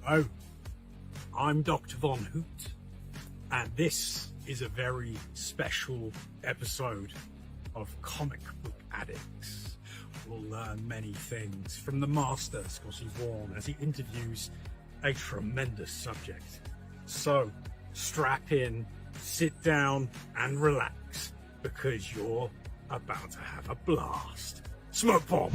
Hello, I'm Dr. Von Hoot, and this is a very special episode of Comic Book Addicts. We'll learn many things from the master, Scotty Vaughan, as he interviews a tremendous subject. So, strap in, sit down, and relax, because you're about to have a blast. Smoke bomb!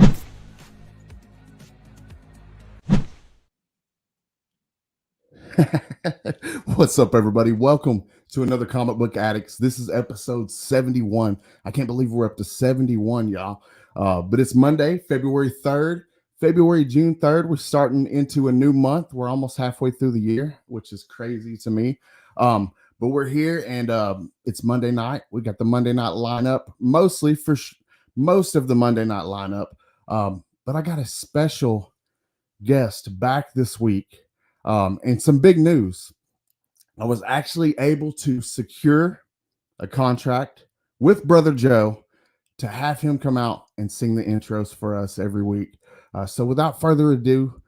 What's up, everybody? Welcome to another Comic Book Addicts. This is episode 71. I can't believe we're up to 71, y'all. But it's Monday, February 3rd. June 3rd. We're starting into a new month. We're almost halfway through the year, which is crazy to me. But we're here, and it's Monday night. We got the Monday night lineup, mostly for most of the Monday night lineup. But I got a special guest back this week. And some big news. I was actually able to secure a contract with Brother Joe to have him come out and sing the intros for us every week. So without further ado,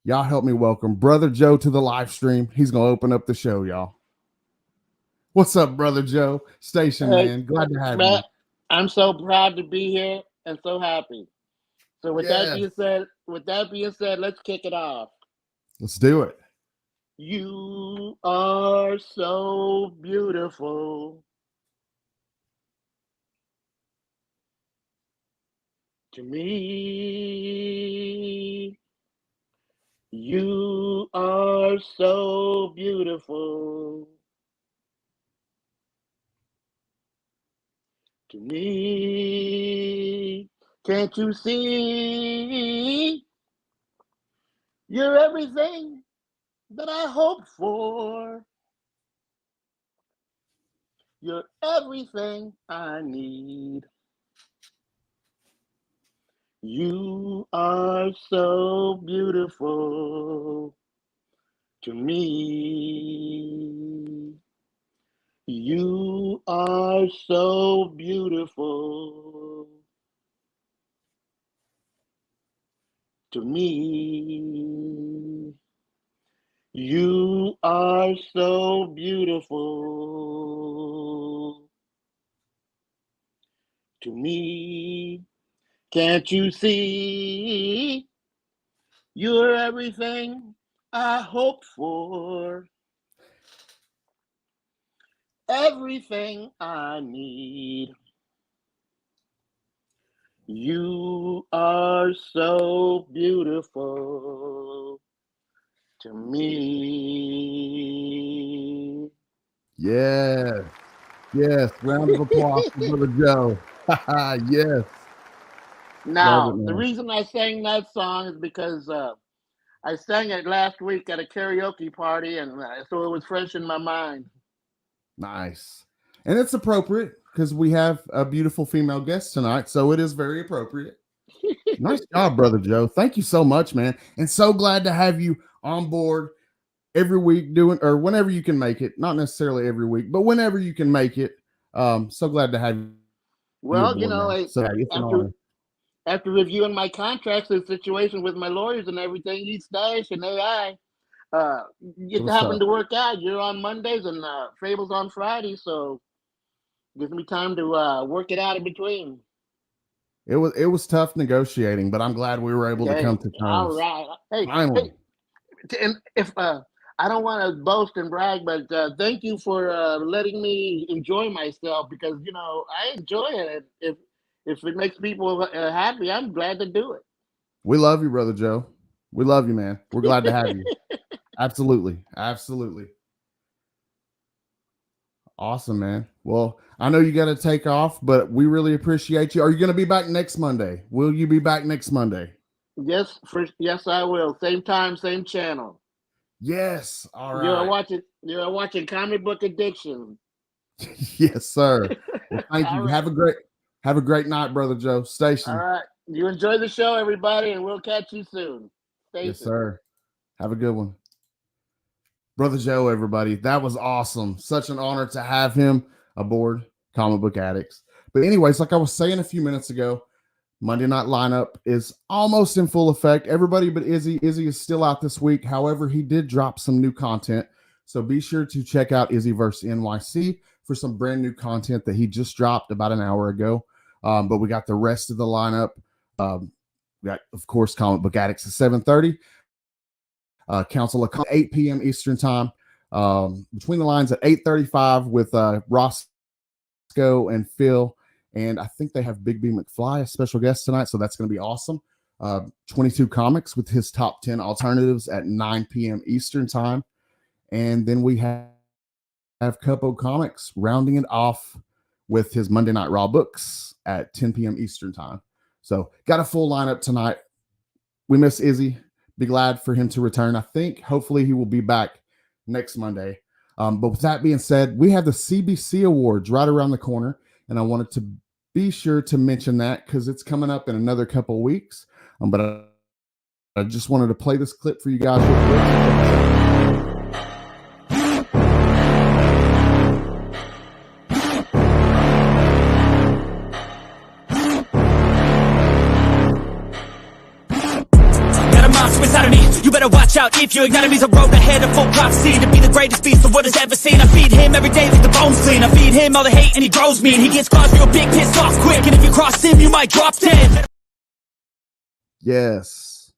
y'all help me welcome Brother Joe to the live stream. He's going to open up the show, y'all. What's up, Brother Joe? Station, hey, man. Glad to have Matt, you. I'm so proud to be here and so happy. So with that being said, let's kick it off. Let's do it. You are so beautiful to me. You are so beautiful to me. Can't you see? You're everything that I hope for. You're everything I need. You are so beautiful to me. You are so beautiful to me. You are so beautiful to me. Can't you see? You're everything I hope for. Everything I need. You are so beautiful to me. Yes. Round of applause for Brother Joe. Yes. Now, the reason I sang that song is because I sang it last week at a karaoke party, and so it was fresh in my mind. Nice. And it's appropriate because we have a beautiful female guest tonight, so it is very appropriate. Nice job, Brother Joe. Thank you so much, man. And so glad to have you on board every week or whenever you can make it. Not necessarily every week, but whenever you can make it. So glad to have you. Well, after reviewing my contracts and situation with my lawyers and everything, Stash and AI, it happened to work out. You're on Mondays and Fable's on Fridays, so it gives me time to work it out in between. It was tough negotiating, but I'm glad we were able to come to terms. All right. Hey, finally. And if I don't want to boast and brag, but thank you for letting me enjoy myself, because I enjoy it. If it makes people happy, I'm glad to do it. We love you, Brother Joe. We love you, man. We're glad to have you. Absolutely. Awesome, man. Well, I know you got to take off, but we really appreciate you. Are you going to be back next Monday? Will you be back next Monday? Yes, I will. Same time, same channel. Yes. All right. You're watching Comic Book Addiction. Yes, sir. Well, thank you. Right. Have a great night, Brother Joe. Station. All right. You enjoy the show, everybody, and we'll catch you soon. Yes, sir. Have a good one. Brother Joe, everybody. That was awesome. Such an honor to have him aboard Comic Book Addicts. But anyways, like I was saying a few minutes ago, Monday night lineup is almost in full effect. Everybody but Izzy. Izzy is still out this week. However, he did drop some new content. So be sure to check out Izzy vs. NYC for some brand new content that he just dropped about an hour ago. But we got the rest of the lineup. We got, of course, Comic Book Addicts at 7:30. Council of 8 p.m. Eastern time. Between the Lines at 8:35 with Roscoe and Phil. And I think they have Big B McFly, a special guest tonight. So that's going to be awesome. 22 Comics with his top 10 alternatives at 9 p.m. Eastern time. And then we have Cupo Comics rounding it off with his Monday Night Raw books at 10 p.m. Eastern time. So got a full lineup tonight. We miss Izzy. Be glad for him to return. I think hopefully he will be back next Monday. But with that being said, we have the CBC Awards right around the corner. And I wanted to be sure to mention that because it's coming up in another couple of weeks. But I just wanted to play this clip for you guys real quick. Inside of me, you better watch out if you ignite me. The road ahead of full prophecy to be the greatest beast the world has ever seen. I feed him every day like the bones clean. I feed him all the hate and he grows me. And he gets claws real big, pissed off quick. And if you cross him, you might drop dead. Yes.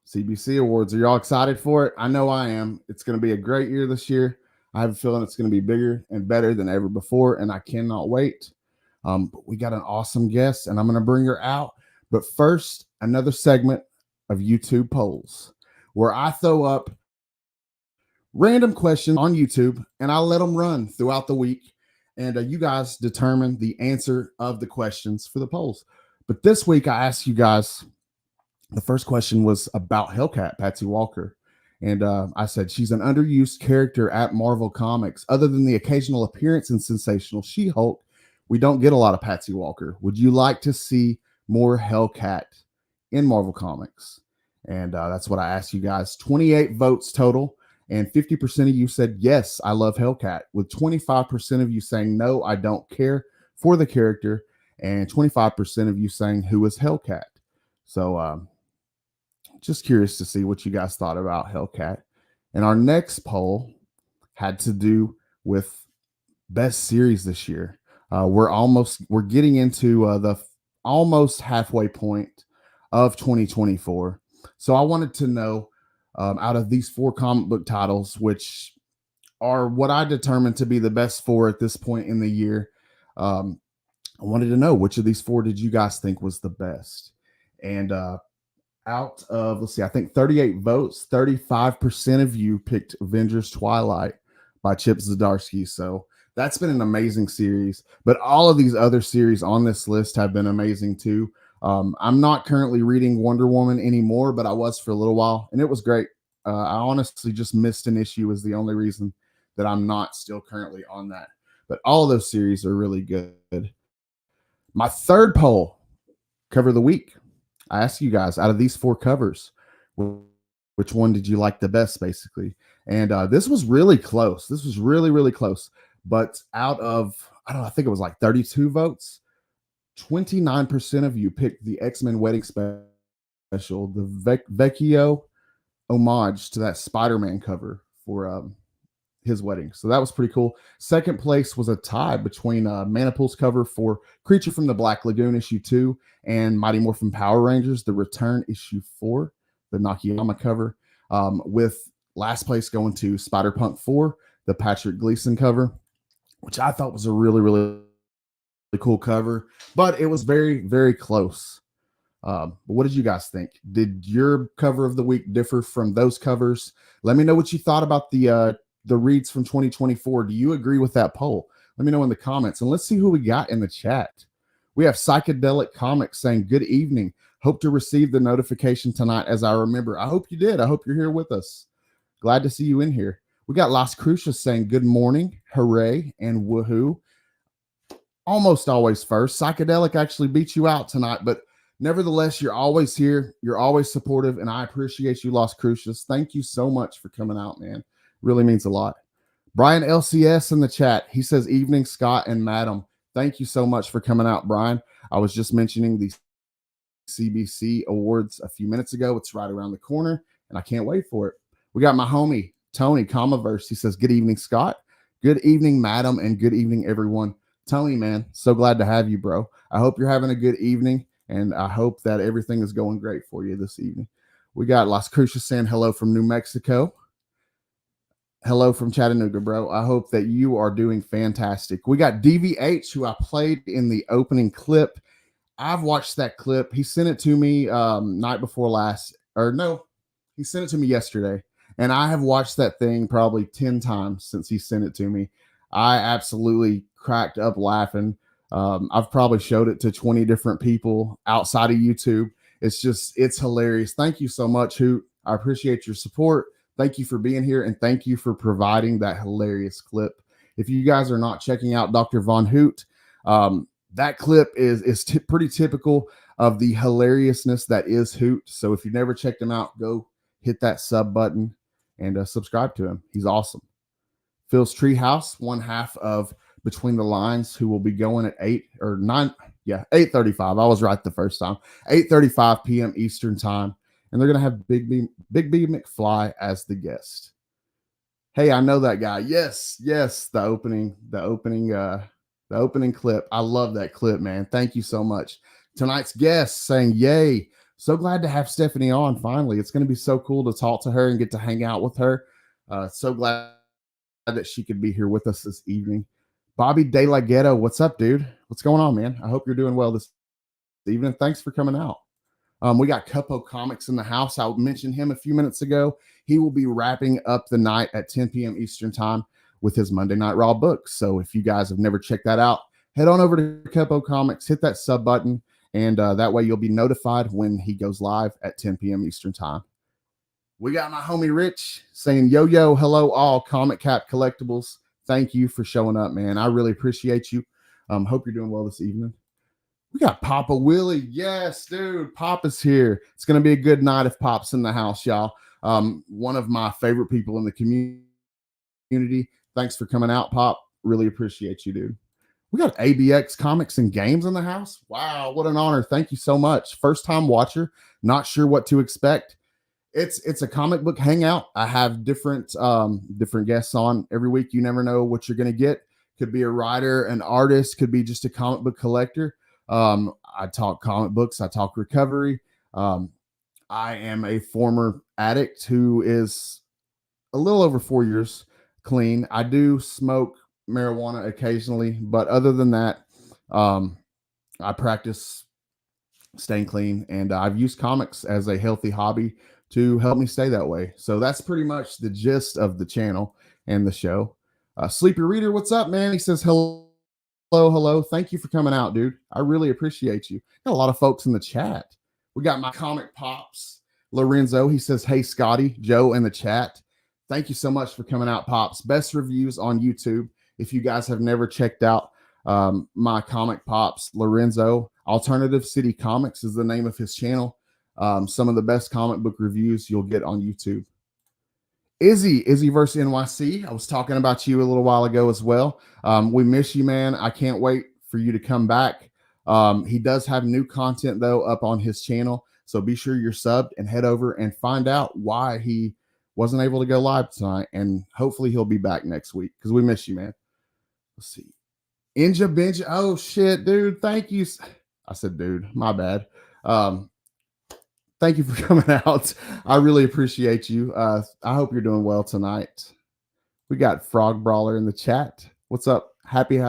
CBC Awards. Are y'all excited for it? I know I am. It's going to be a great year this year. I have a feeling it's going to be bigger and better than ever before. And I cannot wait. But we got an awesome guest and I'm going to bring her out. But first, another segment of YouTube polls where I throw up random questions on YouTube and I let them run throughout the week. And you guys determine the answer of the questions for the polls. But this week I asked you guys, the first question was about Hellcat, Patsy Walker. And I said, she's an underused character at Marvel Comics. Other than the occasional appearance in Sensational She-Hulk, we don't get a lot of Patsy Walker. Would you like to see more Hellcat in Marvel Comics? And that's what I asked you guys. 28 votes total, and 50% of you said yes, I love Hellcat, with 25% of you saying no, I don't care for the character, and 25% of you saying who is Hellcat. So just curious to see what you guys thought about Hellcat. And our next poll had to do with best series this year. We're getting into the almost halfway point of 2024. So I wanted to know out of these 4 comic book titles, which are what I determined to be the best 4 at this point in the year. I wanted to know which of these 4 did you guys think was the best? And out of, let's see, I think 38 votes, 35% of you picked Avengers Twilight by Chip Zdarsky. So that's been an amazing series, but all of these other series on this list have been amazing too. I'm not currently reading Wonder Woman anymore, but I was for a little while and it was great. I honestly just missed an issue is the only reason that I'm not still currently on that, but all of those series are really good. My third poll, cover of the week. I asked you guys out of these 4 covers, which one did you like the best basically? And this was really close. This was really, really close. But out of, I think it was like 32 votes, 29% of you picked the X-Men Wedding Special, the Vecchio homage to that Spider-Man cover for his wedding. So that was pretty cool. Second place was a tie between Manipul's cover for Creature from the Black Lagoon issue 2 and Mighty Morphin Power Rangers, the Return issue 4, the Nakayama cover, with last place going to Spider-Punk 4, the Patrick Gleason cover, which I thought was a really, really cool cover, but it was very, very close. But what did you guys think? Did your cover of the week differ from those covers? Let me know what you thought about the reads from 2024. Do you agree with that poll? Let me know in the comments, and let's see who we got in the chat. We have Psychedelic Comics saying, good evening. Hope to receive the notification tonight as I remember. I hope you did. I hope you're here with us. Glad to see you in here. We got Las Crucias saying, good morning, hooray, and woohoo. Almost always first. Psychedelic actually beat you out tonight, but nevertheless, you're always here. You're always supportive, and I appreciate you, Las Crucias. Thank you so much for coming out, man. Really means a lot. Brian LCS in the chat. He says, evening, Scott and Madam. Thank you so much for coming out, Brian. I was just mentioning the CBC Awards a few minutes ago. It's right around the corner, and I can't wait for it. We got my homie, Tony, Comaverse. He says, good evening, Scott. Good evening, madam, and good evening, everyone. Tony, man, so glad to have you, bro. I hope you're having a good evening, and I hope that everything is going great for you this evening. We got Las Cruces saying hello from New Mexico. Hello from Chattanooga, bro. I hope that you are doing fantastic. We got DVH, who I played in the opening clip. I've watched that clip. He sent it to me night before last, or no, he sent it to me yesterday. And I have watched that thing probably 10 times since he sent it to me. I absolutely cracked up laughing. I've probably showed it to 20 different people outside of YouTube. It's hilarious. Thank you so much, Hoot. I appreciate your support. Thank you for being here, and thank you for providing that hilarious clip. If you guys are not checking out Dr. Von Hoot, that clip is pretty typical of the hilariousness that is Hoot. So if you've never checked him out, go hit that sub button and subscribe to him. He's awesome. Phil's Treehouse, one half of Between the Lines, who will be going at 8:35. I was right the first time. 8:35 p.m. Eastern time. And they're going to have Big B McFly as the guest. Hey, I know that guy. Yes. The opening clip. I love that clip, man. Thank you so much. Tonight's guest saying, yay. So glad to have Stephanie on finally. It's going to be so cool to talk to her and get to hang out with her. So glad that she could be here with us this evening. Bobby De La Ghetto, what's up, dude? What's going on, man? I hope you're doing well this evening. Thanks for coming out. We got Cupo Comics in the house. I mentioned him a few minutes ago. He will be wrapping up the night at 10 p.m. Eastern time with his Monday Night Raw books. So if you guys have never checked that out, head on over to Cupo Comics, hit that sub button, and that way you'll be notified when he goes live at 10 p.m. Eastern time. We got my homie Rich saying, yo, hello all Comic Cap Collectibles. Thank you for showing up, man. I really appreciate you. Hope you're doing well this evening. We got Papa Willie. Yes, dude. Papa's here. It's going to be a good night if Pop's in the house, y'all. One of my favorite people in the community. Thanks for coming out, Pop. Really appreciate you, dude. We got ABX Comics and Games in the house. Wow, what an honor. Thank you so much. First time watcher. Not sure what to expect. It's a comic book hangout. I have different guests on every week. You never know what you're going to get. Could be a writer, an artist, could be just a comic book collector. I talk comic books. I talk recovery. I am a former addict who is a little over 4 years clean. I do smoke marijuana occasionally, but other than that, I practice staying clean, and I've used comics as a healthy hobby to help me stay that way. So that's pretty much the gist of the channel and the show. Sleepy Reader, what's up, man? He says, hello. Thank you for coming out, dude. I really appreciate you. Got a lot of folks in the chat. We got my comic pops, Lorenzo. He says, hey, Scotty, Joe in the chat. Thank you so much for coming out, Pops. Best reviews on YouTube. If you guys have never checked out my comic pops, Lorenzo, Alternative City Comics is the name of his channel. Some of the best comic book reviews you'll get on YouTube. Izzy versus NYC. I was talking about you a little while ago as well. We miss you, man. I can't wait for you to come back. He does have new content, though, up on his channel. So be sure you're subbed and head over and find out why he wasn't able to go live tonight. And hopefully he'll be back next week because we miss you, man. Let's see. Inja Benja. Oh, shit, dude. Thank you. I said, dude, my bad. Thank you for coming out. I really appreciate you. I hope you're doing well tonight. We got Frog Brawler in the chat. What's up? Happy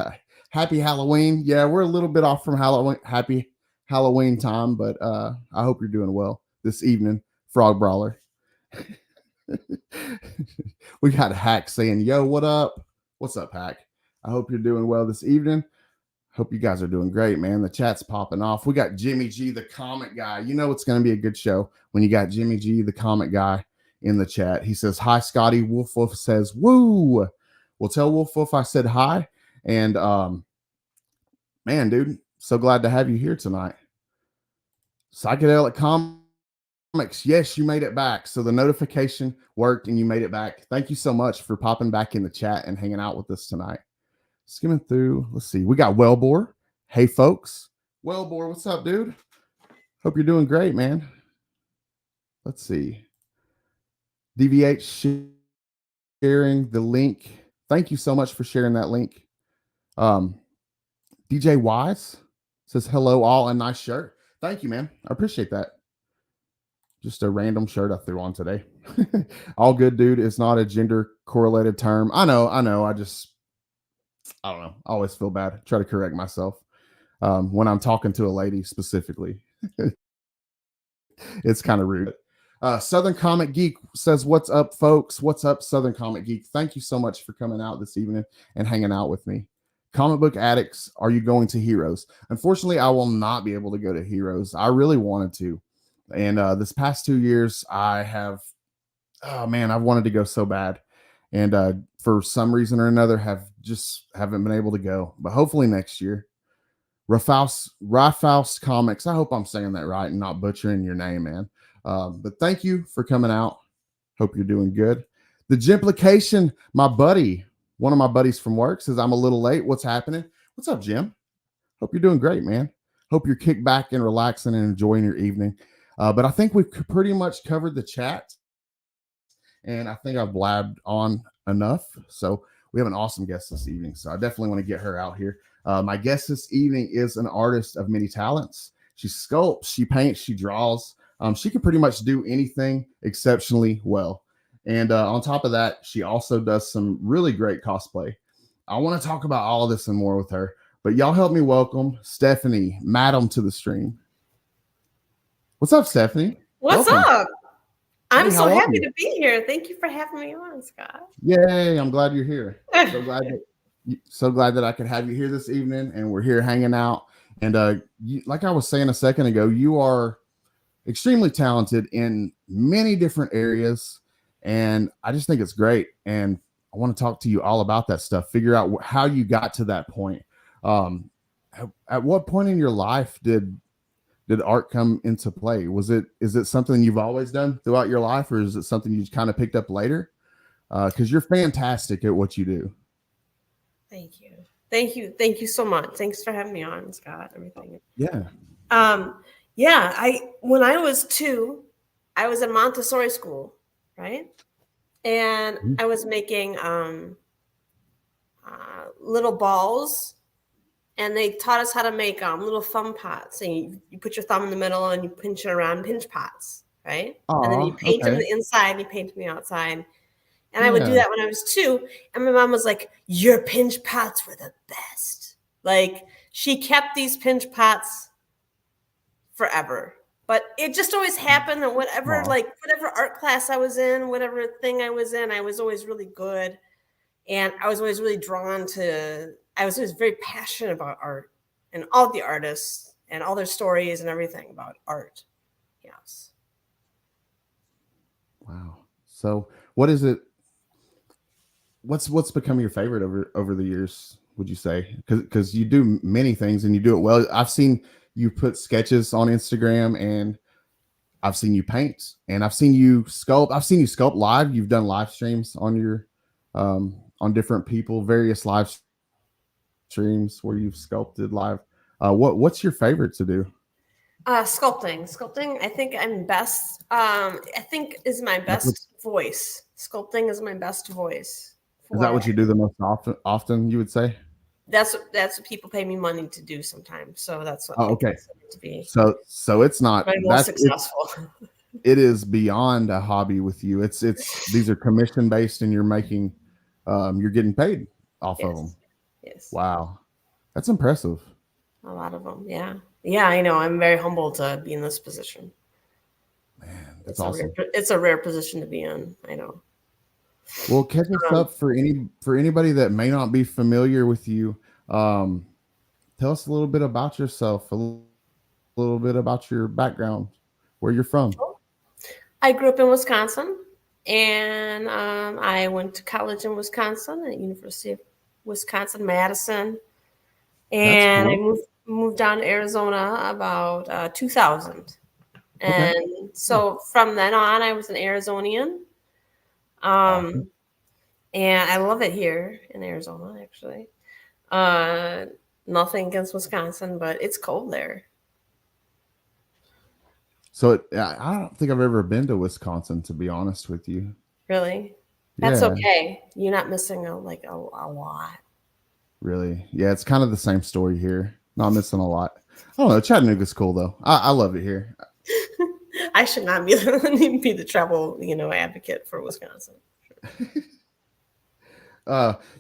Halloween. Yeah, we're a little bit off from Halloween. Happy Halloween time, but I hope you're doing well this evening, Frog Brawler. We got Hack saying, yo, what up? What's up, Hack? I hope you're doing well this evening. Hope you guys are doing great, man. The chat's popping off. We got Jimmy G, the comic guy. You know it's going to be a good show when you got Jimmy G, the comic guy, in the chat. He says, hi, Scotty. Wolf Wolf says, woo. Well, tell Wolf Wolf I said hi. And, man, dude, so glad to have you here tonight. Psychedelic Comics. Yes, you made it back. So the notification worked and you made it back. Thank you so much for popping back in the chat and hanging out with us tonight. Skimming through, let's see. We got Wellbore. Hey, folks. Wellbore, what's up, dude? Hope you're doing great, man. Let's see. DVH sharing the link. Thank you so much for sharing that link. DJ Wise says hello all, a nice shirt. Thank you, man. I appreciate that. Just a random shirt I threw on today. All good, dude. It's not a gender correlated term. I know. I don't know. I always feel bad. Try to correct myself when I'm talking to a lady specifically. It's kind of rude. Southern Comic Geek says, "What's up, folks? What's up, Southern Comic Geek? Thank you so much for coming out this evening and hanging out with me. Comic Book Addicts, are you going to Heroes? Unfortunately, I will not be able to go to Heroes. I really wanted to. And this past 2 years, I've wanted to go so bad. And for some reason or another, haven't been able to go. But hopefully next year. Rafaus Comics. I hope I'm saying that right and not butchering your name, man. But thank you for coming out. Hope you're doing good. The Jimplication, my buddy, one of my buddies from work, says I'm a little late. What's happening? What's up, Jim? Hope you're doing great, man. Hope you're kicked back and relaxing and enjoying your evening. But I think we've pretty much covered the chat, and I think I've blabbed on enough. So we have an awesome guest this evening. So I definitely want to get her out here. My guest this evening is an artist of many talents. She sculpts, she paints, she draws. She can pretty much do anything exceptionally well. And on top of that, she also does some really great cosplay. I want to talk about all of this and more with her. But y'all help me welcome Stephanie, madam, to the stream. What's up, Stephanie? What's Welcome. up? I'm Hey, so how are happy you? to be here. Thank you for having me on, Scott. Yay, I'm glad you're here. So glad that I could have you here this evening, and we're here hanging out. And like I was saying a second ago, you are extremely talented in many different areas, and I just think it's great. And I want to talk to you all about that stuff. Figure out how you got to that point. At what point in your life did art come into play? Is it something you've always done throughout your life, or is it something you kind of picked up later? Because you're fantastic at what you do. Thank you. Thank you so much. Thanks for having me on, Scott. Everything. Yeah. When I was 2, I was in Montessori school, right? And I was making little balls, and they taught us how to make little thumb pots. And you put your thumb in the middle and you pinch it around, pinch pots, right? And then you paint them on the inside and you paint them the outside. And I would do that when I was 2. And my mom was like, your pinch pots were the best. Like, she kept these pinch pots forever. But it just always happened that whatever art class I was in, whatever thing I was in, I was always really good. And I was always really I was always very passionate about art and all the artists and all their stories and everything about art. Yes. Wow. So what is it? What's become your favorite over the years, would you say? Because you do many things and you do it well. I've seen you put sketches on Instagram, and I've seen you paint, and I've seen you sculpt. I've seen you sculpt live. You've done live streams on your on different people, various live streams where you've sculpted live. What's your favorite to do? Sculpting. I think I'm best. I think is my best voice. Sculpting is my best voice. Is that what you do the most often? You would say? That's what people pay me money to do sometimes. So that's what. Okay. To be so it's not most successful. It is beyond a hobby with you. It's these are commission based, and you're making, you're getting paid off of them. Yes. Wow, that's impressive. A lot of them. Yeah. I know. I'm very humbled to be in this position. Man, that's awesome. It's a rare position to be in. I know. Well, catch us up for anybody that may not be familiar with you. Tell us a little bit about yourself, a little bit about your background, where you're from. I grew up in Wisconsin, and I went to college in Wisconsin at University of Wisconsin-Madison, and cool. I moved down to Arizona about 2000. And so from then on, I was an Arizonian. And I love it here in Arizona, actually. Nothing against Wisconsin, but it's cold there. So I don't think I've ever been to Wisconsin, to be honest with you. Really? That's Yeah. okay. You're not missing a lot. Really? Yeah, it's kind of the same story here. Not missing a lot. I don't know. Chattanooga's cool though. I love it here. I should not be the travel, advocate for Wisconsin.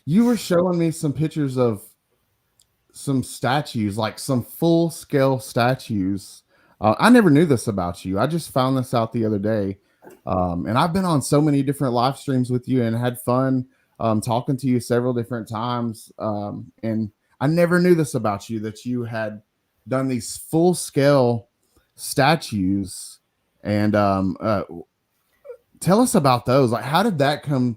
You were showing me some pictures of some statues, like some full scale statues. I never knew this about you. I just found this out the other day. And I've been on so many different live streams with you and had fun talking to you several different times. And I never knew this about you, that you had done these full scale statues. And tell us about those. Like, how did that come?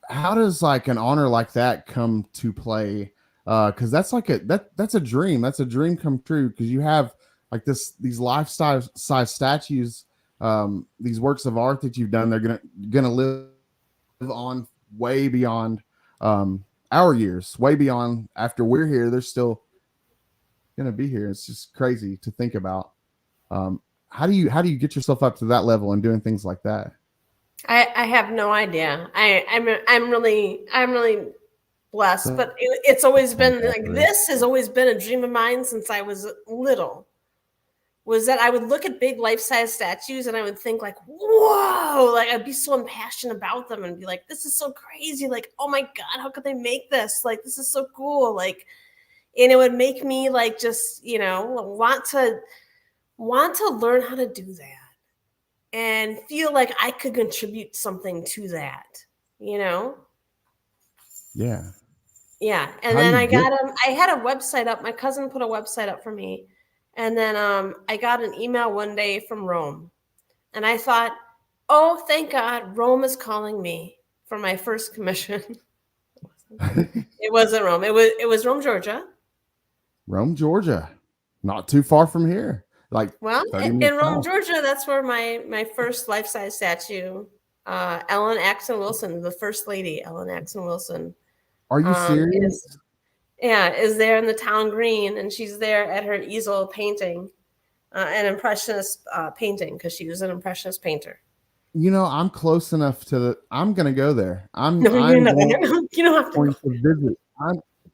How does like an honor like that come to play? Because that's like that's a dream. That's a dream come true. Because you have like these life-size statues, these works of art that you've done. They're gonna live on way beyond our years, way beyond after we're here. They're still gonna be here. It's just crazy to think about. How do you get yourself up to that level and doing things like that? I have no idea. I'm really blessed, but it's always been like, this has always been a dream of mine since I was little. Was that I would look at big life-size statues and I would think like, whoa, like I'd be so impassioned about them and be like, this is so crazy. Like, oh my God, how could they make this? Like, this is so cool. Like, and it would make me like, just, want to learn how to do that and feel like I could contribute something to that, Yeah. Yeah. And then I had a website up. My cousin put a website up for me. And then I got an email one day from Rome. And I thought, oh, thank God, Rome is calling me for my first commission. It wasn't Rome. It was Rome, Georgia. Rome, Georgia. Not too far from here. Like, well, in Rome, Georgia, that's where my first life-size statue, Ellen Axon Wilson, the first lady, Ellen Axon Wilson. Are you serious? Is there in the town green, and she's there at her easel painting, an impressionist painting, because she was an impressionist painter. I'm close enough to I'm gonna go there. You don't have to visit.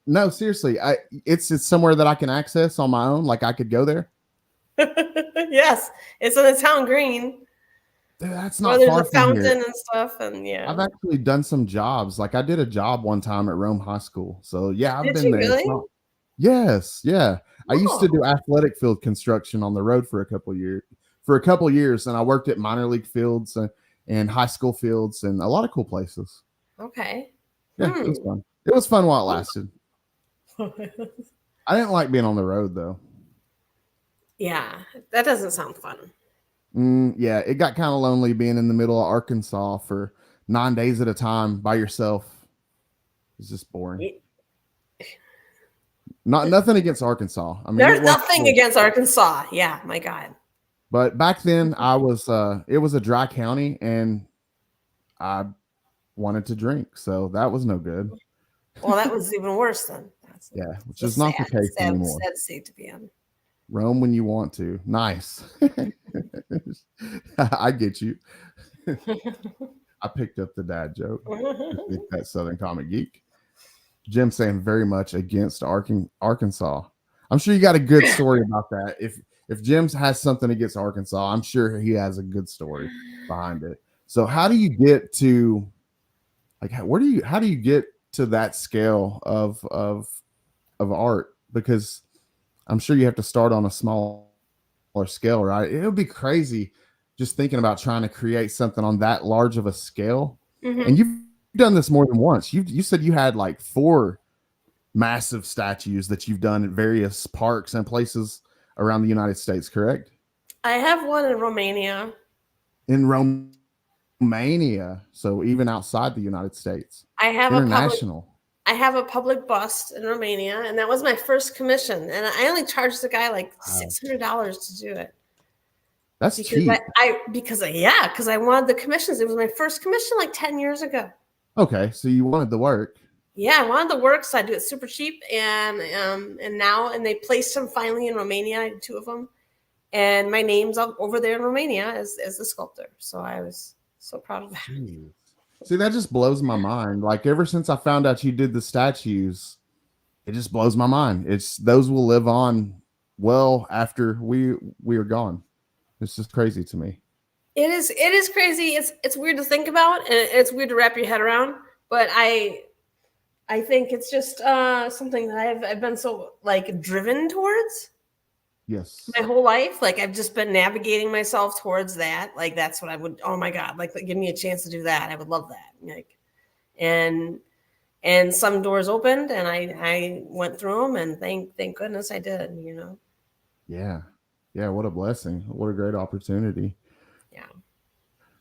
No, seriously. It's somewhere that I can access on my own. Like, I could go there. Yes, it's in the town green. Dude, that's not far from fountain here. And stuff, and yeah. I've actually done some jobs. Like, I did a job one time at Rome High School. So yeah, I've been there. Really? Yes, yeah. I used to do athletic field construction on the road for a couple years, and I worked at minor league fields and high school fields and a lot of cool places. Okay. Yeah, it was fun. It was fun while it lasted. I didn't like being on the road though. Yeah, that doesn't sound fun. Yeah, it got kind of lonely being in the middle of Arkansas for 9 days at a time by yourself. It's just boring. Nothing against Arkansas. I mean, there's nothing against Arkansas. Yeah, my God. But back then, it was a dry county, and I wanted to drink, so that was no good. Well, that was even worse then. Which is not the case anymore. Sad state to be in. Roam when you want to. Nice. I get you. I picked up the dad joke. That Southern Comic Geek. Jim saying very much against Arkansas. I'm sure you got a good story about that. If Jim has something against Arkansas, I'm sure he has a good story behind it. So how do you get to how do you get to that scale of art? Because I'm sure you have to start on a smaller scale, right? It would be crazy just thinking about trying to create something on that large of a scale. Mm-hmm. And you've done this more than once. You said you had like 4 massive statues that you've done at various parks and places around the United States, correct? I have one in Romania. In Romania, so even outside the United States. I have international. I have a public bust in Romania, and that was my first commission. And I only charged the guy like $600 to do it. That's cheap. Because I wanted the commissions. It was my first commission like 10 years ago. Okay, so you wanted the work. Yeah, I wanted the work, so I do it super cheap. And they placed them finally in Romania. I did 2 of them, And my name's up over there in Romania as the sculptor. So I was so proud of that. Jeez. See, that just blows my mind. Like ever since I found out you did the statues, it just blows my mind. It's those will live on well after we are gone. It's just crazy to me. It is crazy. It's weird to think about, and it's weird to wrap your head around. But I think it's just something that I've been so like driven towards. Yes. My whole life, like I've just been navigating myself towards that. Like that's what I would. Oh my God! Like give me a chance to do that. I would love that. Like, and some doors opened, and I went through them, and thank goodness I did. You know. Yeah. Yeah. What a blessing! What a great opportunity. Yeah.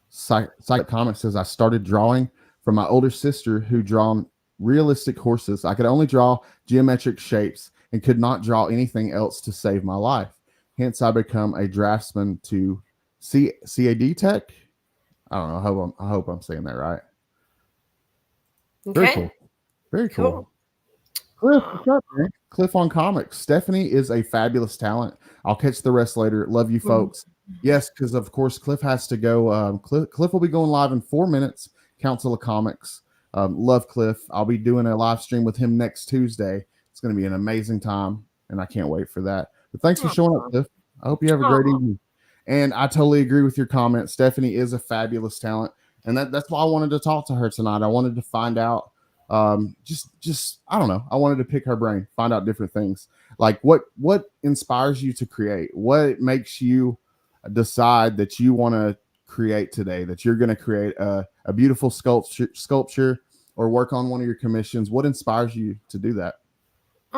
Psych Comics says I started drawing from my older sister who drawn realistic horses. I could only draw geometric shapes and could not draw anything else to save my life. Hence, I become a draftsman to CAD Tech. I don't know. I hope I'm saying that right. Okay. Very cool. Very cool. Cliff, what's up, man? Cliff on Comics. Stephanie is a fabulous talent. I'll catch the rest later. Love you, folks. Yes, because of course Cliff has to go. Cliff will be going live in 4 minutes. Council of Comics. Love Cliff. I'll be doing a live stream with him next Tuesday. It's going to be an amazing time, and I can't wait for that. But thanks for showing up, Cliff. I hope you have a great evening. And I totally agree with your comment. Stephanie is a fabulous talent, and that's why I wanted to talk to her tonight. I wanted to find out, just I don't know. I wanted to pick her brain, find out different things. Like what inspires you to create? What makes you decide that you want to create today? That you're going to create a beautiful sculpture or work on one of your commissions? What inspires you to do that?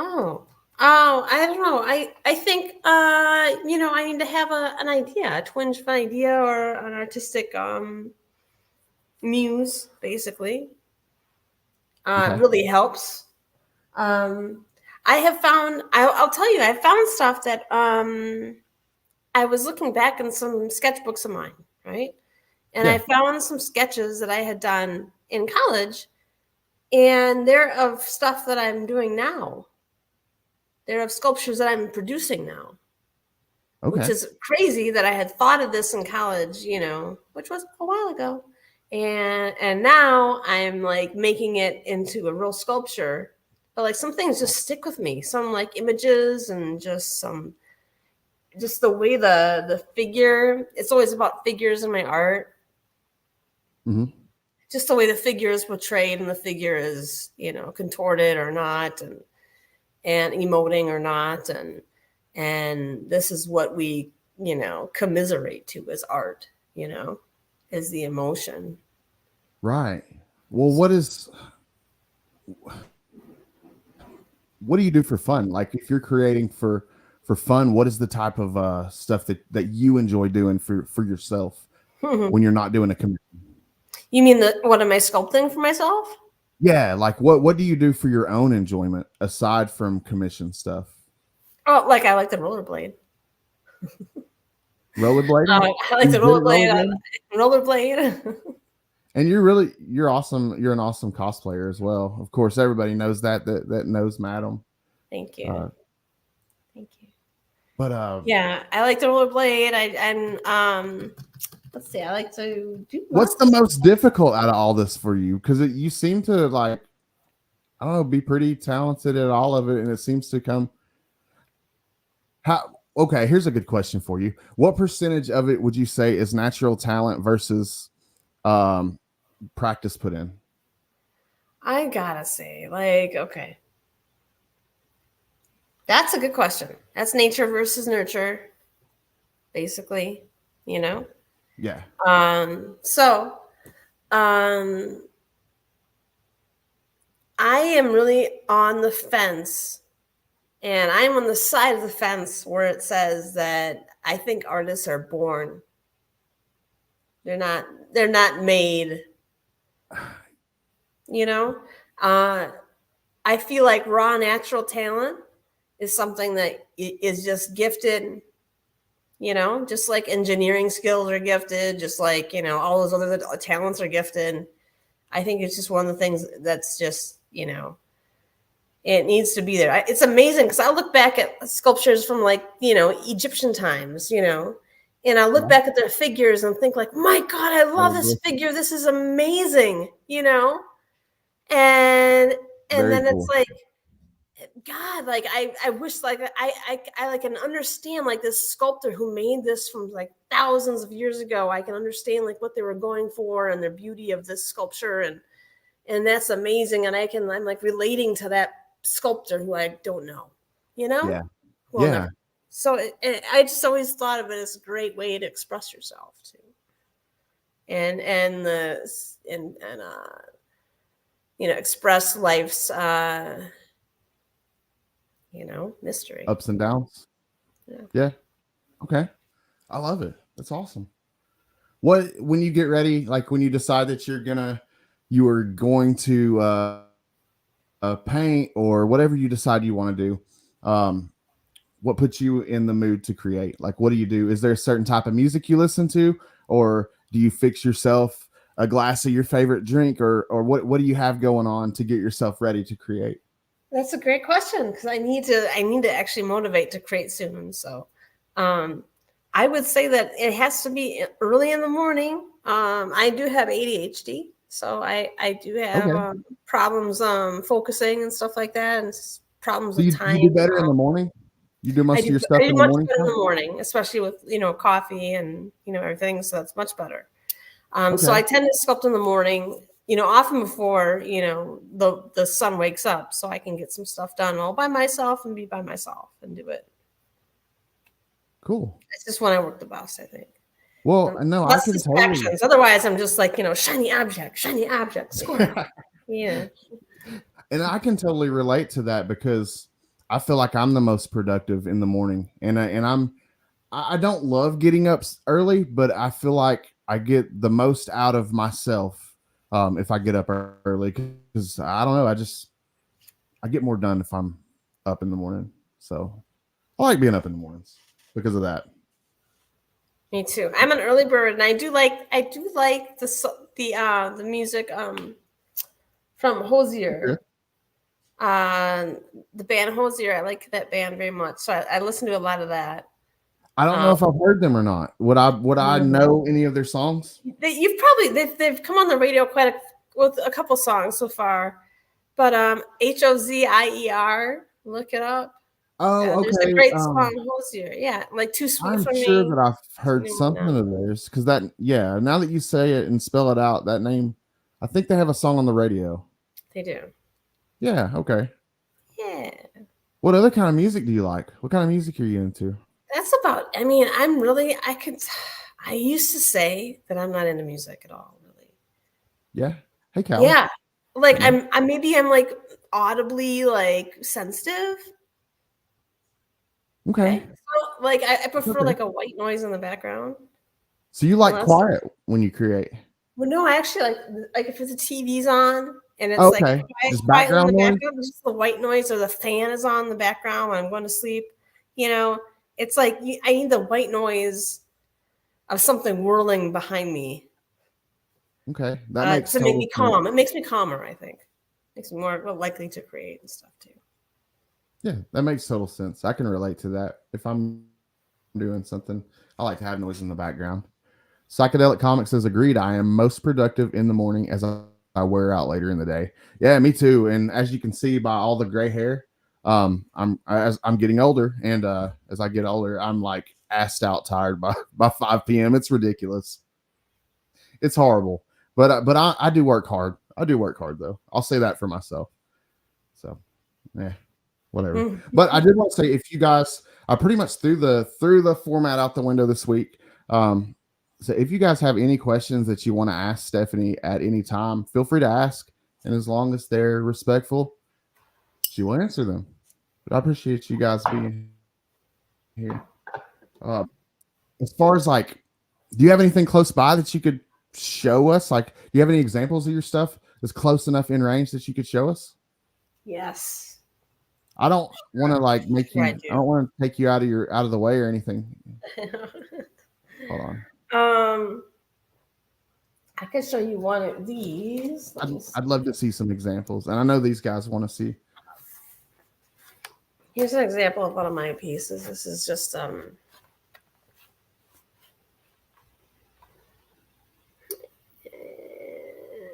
Oh, I don't know. I think, I need to have an idea, a twinge of an idea or an artistic muse, basically. Okay. It really helps. I have found, I'll tell you, I found stuff that I was looking back in some sketchbooks of mine, right? And Yeah. I found some sketches that I had done in college, and they're of stuff that I'm doing now. They're of sculptures that I'm producing now, Okay. which is crazy that I had thought of this in college, which was a while ago. And now I'm like making it into a real sculpture, but like some things just stick with me. Some like images and just the way the figure, it's always about figures in my art. Mm-hmm. Just the way the figure is portrayed and the figure is, contorted or not, and emoting or not. And this is what we, commiserate to as art, is the emotion. Right. Well, what do you do for fun? Like if you're creating for fun, what is the type of stuff that you enjoy doing for yourself when you're not doing a commission? You mean what am I sculpting for myself? Yeah, like what do you do for your own enjoyment aside from commission stuff? Oh, like I like to rollerblade. Rollerblading? I like to rollerblade. Rollerblade. And you're awesome. You're an awesome cosplayer as well. Of course, everybody knows that knows Madam. Thank you. Thank you. But yeah, I like to rollerblade. Let's see. I like to do. What's the most difficult out of all this for you? Because you seem to like, I don't know, be pretty talented at all of it, and it seems to come. Okay, here's a good question for you. What percentage of it would you say is natural talent versus practice put in? I gotta say, okay. That's a good question. That's nature versus nurture, basically, Yeah. So, I am really on the fence, and I'm on the side of the fence where it says that I think artists are born. They're not made. I feel like raw natural talent is something that is just gifted, just like engineering skills are gifted, just like, all those other talents are gifted. I think it's just one of the things that's just, It needs to be there. It's amazing because I look back at sculptures from like, Egyptian times, and I look back at their figures and think like, my God, I love this figure. This is amazing, and Very then cool. it's like, God, like I wish like I can understand like this sculptor who made this from like thousands of years ago. I can understand like what they were going for and the beauty of this sculpture, and that's amazing. And I'm like relating to that sculptor who I don't know, Yeah. Well, Yeah. never. So I just always thought of it as a great way to express yourself too, and express life's mystery, Ups and downs. Yeah. Yeah. Okay. I love it. That's awesome. When you get ready, like when you decide that you are going to paint or whatever you decide you want to do, what puts you in the mood to create? Like, what do you do? Is there a certain type of music you listen to, or do you fix yourself a glass of your favorite drink, or what do you have going on to get yourself ready to create? That's a great question because I need to actually motivate to create soon. So, I would say that it has to be early in the morning. I do have ADHD, so I do have problems focusing and stuff like that, and problems with time. You do better in the morning. You do most of your stuff in the morning. I do much better in the morning, especially with coffee and everything. So that's much better. So I tend to sculpt in the morning. Often before the sun wakes up, so I can get some stuff done all by myself and be by myself and do it. Cool. It's just when I work the best, I think. Well, no, I can totally. Otherwise, I'm just like shiny object, squirrel. Yeah. And I can totally relate to that because I feel like I'm the most productive in the morning, and I don't love getting up early, but I feel like I get the most out of myself if I get up early, because I don't know, I get more done if I'm up in the morning. So I like being up in the mornings because of that. Me too. I'm an early bird, and I do like the music from Hosier. The band Hosier. I like that band very much, so I listen to a lot of that. I don't know if I've heard them or not. Would I know any of their songs? They've come on the radio with a couple songs so far, but Hozier, look it up. Oh, okay. There's a great song, Hosier. Yeah, like Too Sweet for Me. I'm sure that I've heard something of theirs because now that you say it and spell it out, that name, I think they have a song on the radio. They do. Yeah. Okay. Yeah. What other kind of music do you like? What kind of music are you into? That's about. I used to say that I'm not into music at all, really. Yeah. Hey, Cal. Yeah. Like I'm like audibly like sensitive. Okay. So like I prefer like a white noise in the background. So you like quiet when you create? Well, no, I actually like if the TV's on and it's like just background noise, just the white noise, or the fan is on in the background when I'm going to sleep. It's like I need the white noise of something whirling behind me. Okay, that makes to make me calm. It makes me calmer, I think. Makes me more likely to create and stuff too. Yeah, that makes total sense. I can relate to that. If I'm doing something, I like to have noise in the background. Psychedelic Comics says, agreed. I am most productive in the morning as I wear out later in the day. Yeah, me too. And as you can see by all the gray hair, I'm getting older, and as I get older, I'm like assed out tired by 5 p.m. It's ridiculous. It's horrible. But I do work hard. I do work hard though. I'll say that for myself. So, yeah. Whatever. But I did want to say, if you guys, I pretty much threw the format out the window this week. So if you guys have any questions that you want to ask Stephanie at any time, feel free to ask. And as long as they're respectful, she will answer them. But I appreciate you guys being here. As far as like, do you have anything close by that you could show us? Like, do you have any examples of your stuff that's close enough in range that you could show us? Yes. I don't want to like make you. I don't want to take you out of the way or anything. Hold on. I can show you one of these. I'd love to see some examples, and I know these guys want to see. Here's an example of one of my pieces. This is just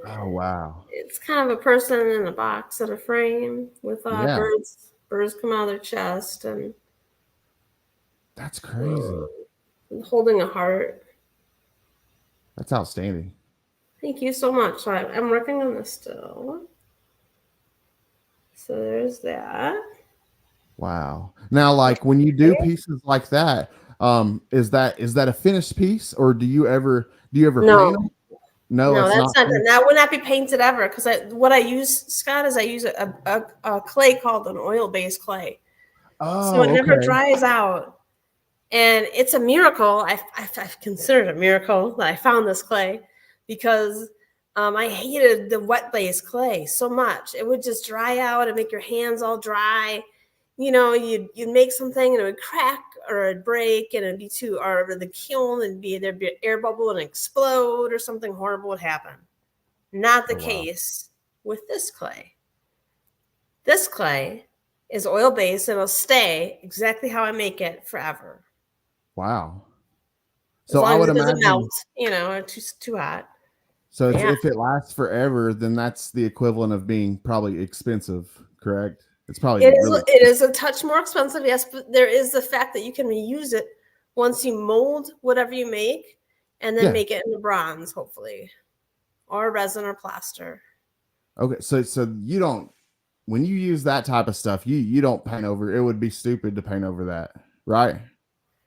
Oh wow. it's kind of a person in a box in a frame with Yeah. birds. Birds come out of their chest and That's crazy. holding a heart. That's outstanding. Thank you so much. So I'm working on this still. So there's that. Wow. Now, like when you do pieces like that, is that a finished piece, or do you ever paint them? No, No, it's that's not. not. That would not be painted ever because what I use, Scott, is I use a clay called an oil-based clay. So it Oh, never okay. dries out. And it's a miracle. I've considered a miracle that I found this clay because I hated the wet-based clay so much. It would just dry out and make your hands all dry. You know, you'd make something and it would crack or it'd break and it'd be or the kiln and there'd be an air bubble and explode or something horrible would happen. Not the case with this clay. This clay is oil-based and it'll stay exactly how I make it forever. Wow. So as long as it doesn't melt, you know, or too hot. So if it lasts forever, then that's the equivalent of being probably expensive, correct? It's probably it is a touch more expensive, yes, but there is the fact that you can reuse it once you mold whatever you make and then make it into bronze, hopefully, or resin or plaster. Okay, so you don't, when you use that type of stuff, you don't paint over. It would be stupid to paint over that, right?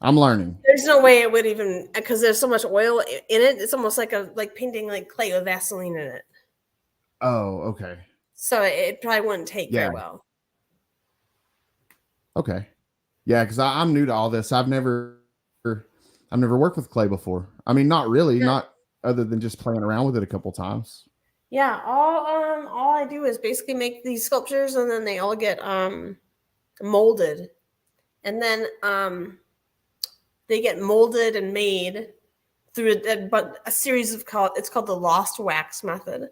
I'm learning. There's no way it would even, because there's so much oil in it. It's almost like painting like clay with Vaseline in it. Oh, okay. So it probably wouldn't take very well. Okay. Yeah, because I'm new to all this. I've never worked with clay before. I mean, not really, not other than just playing around with it a couple times. Yeah, all I do is basically make these sculptures, and then they all get molded, and then they get molded and made through a series of it's called the lost wax method.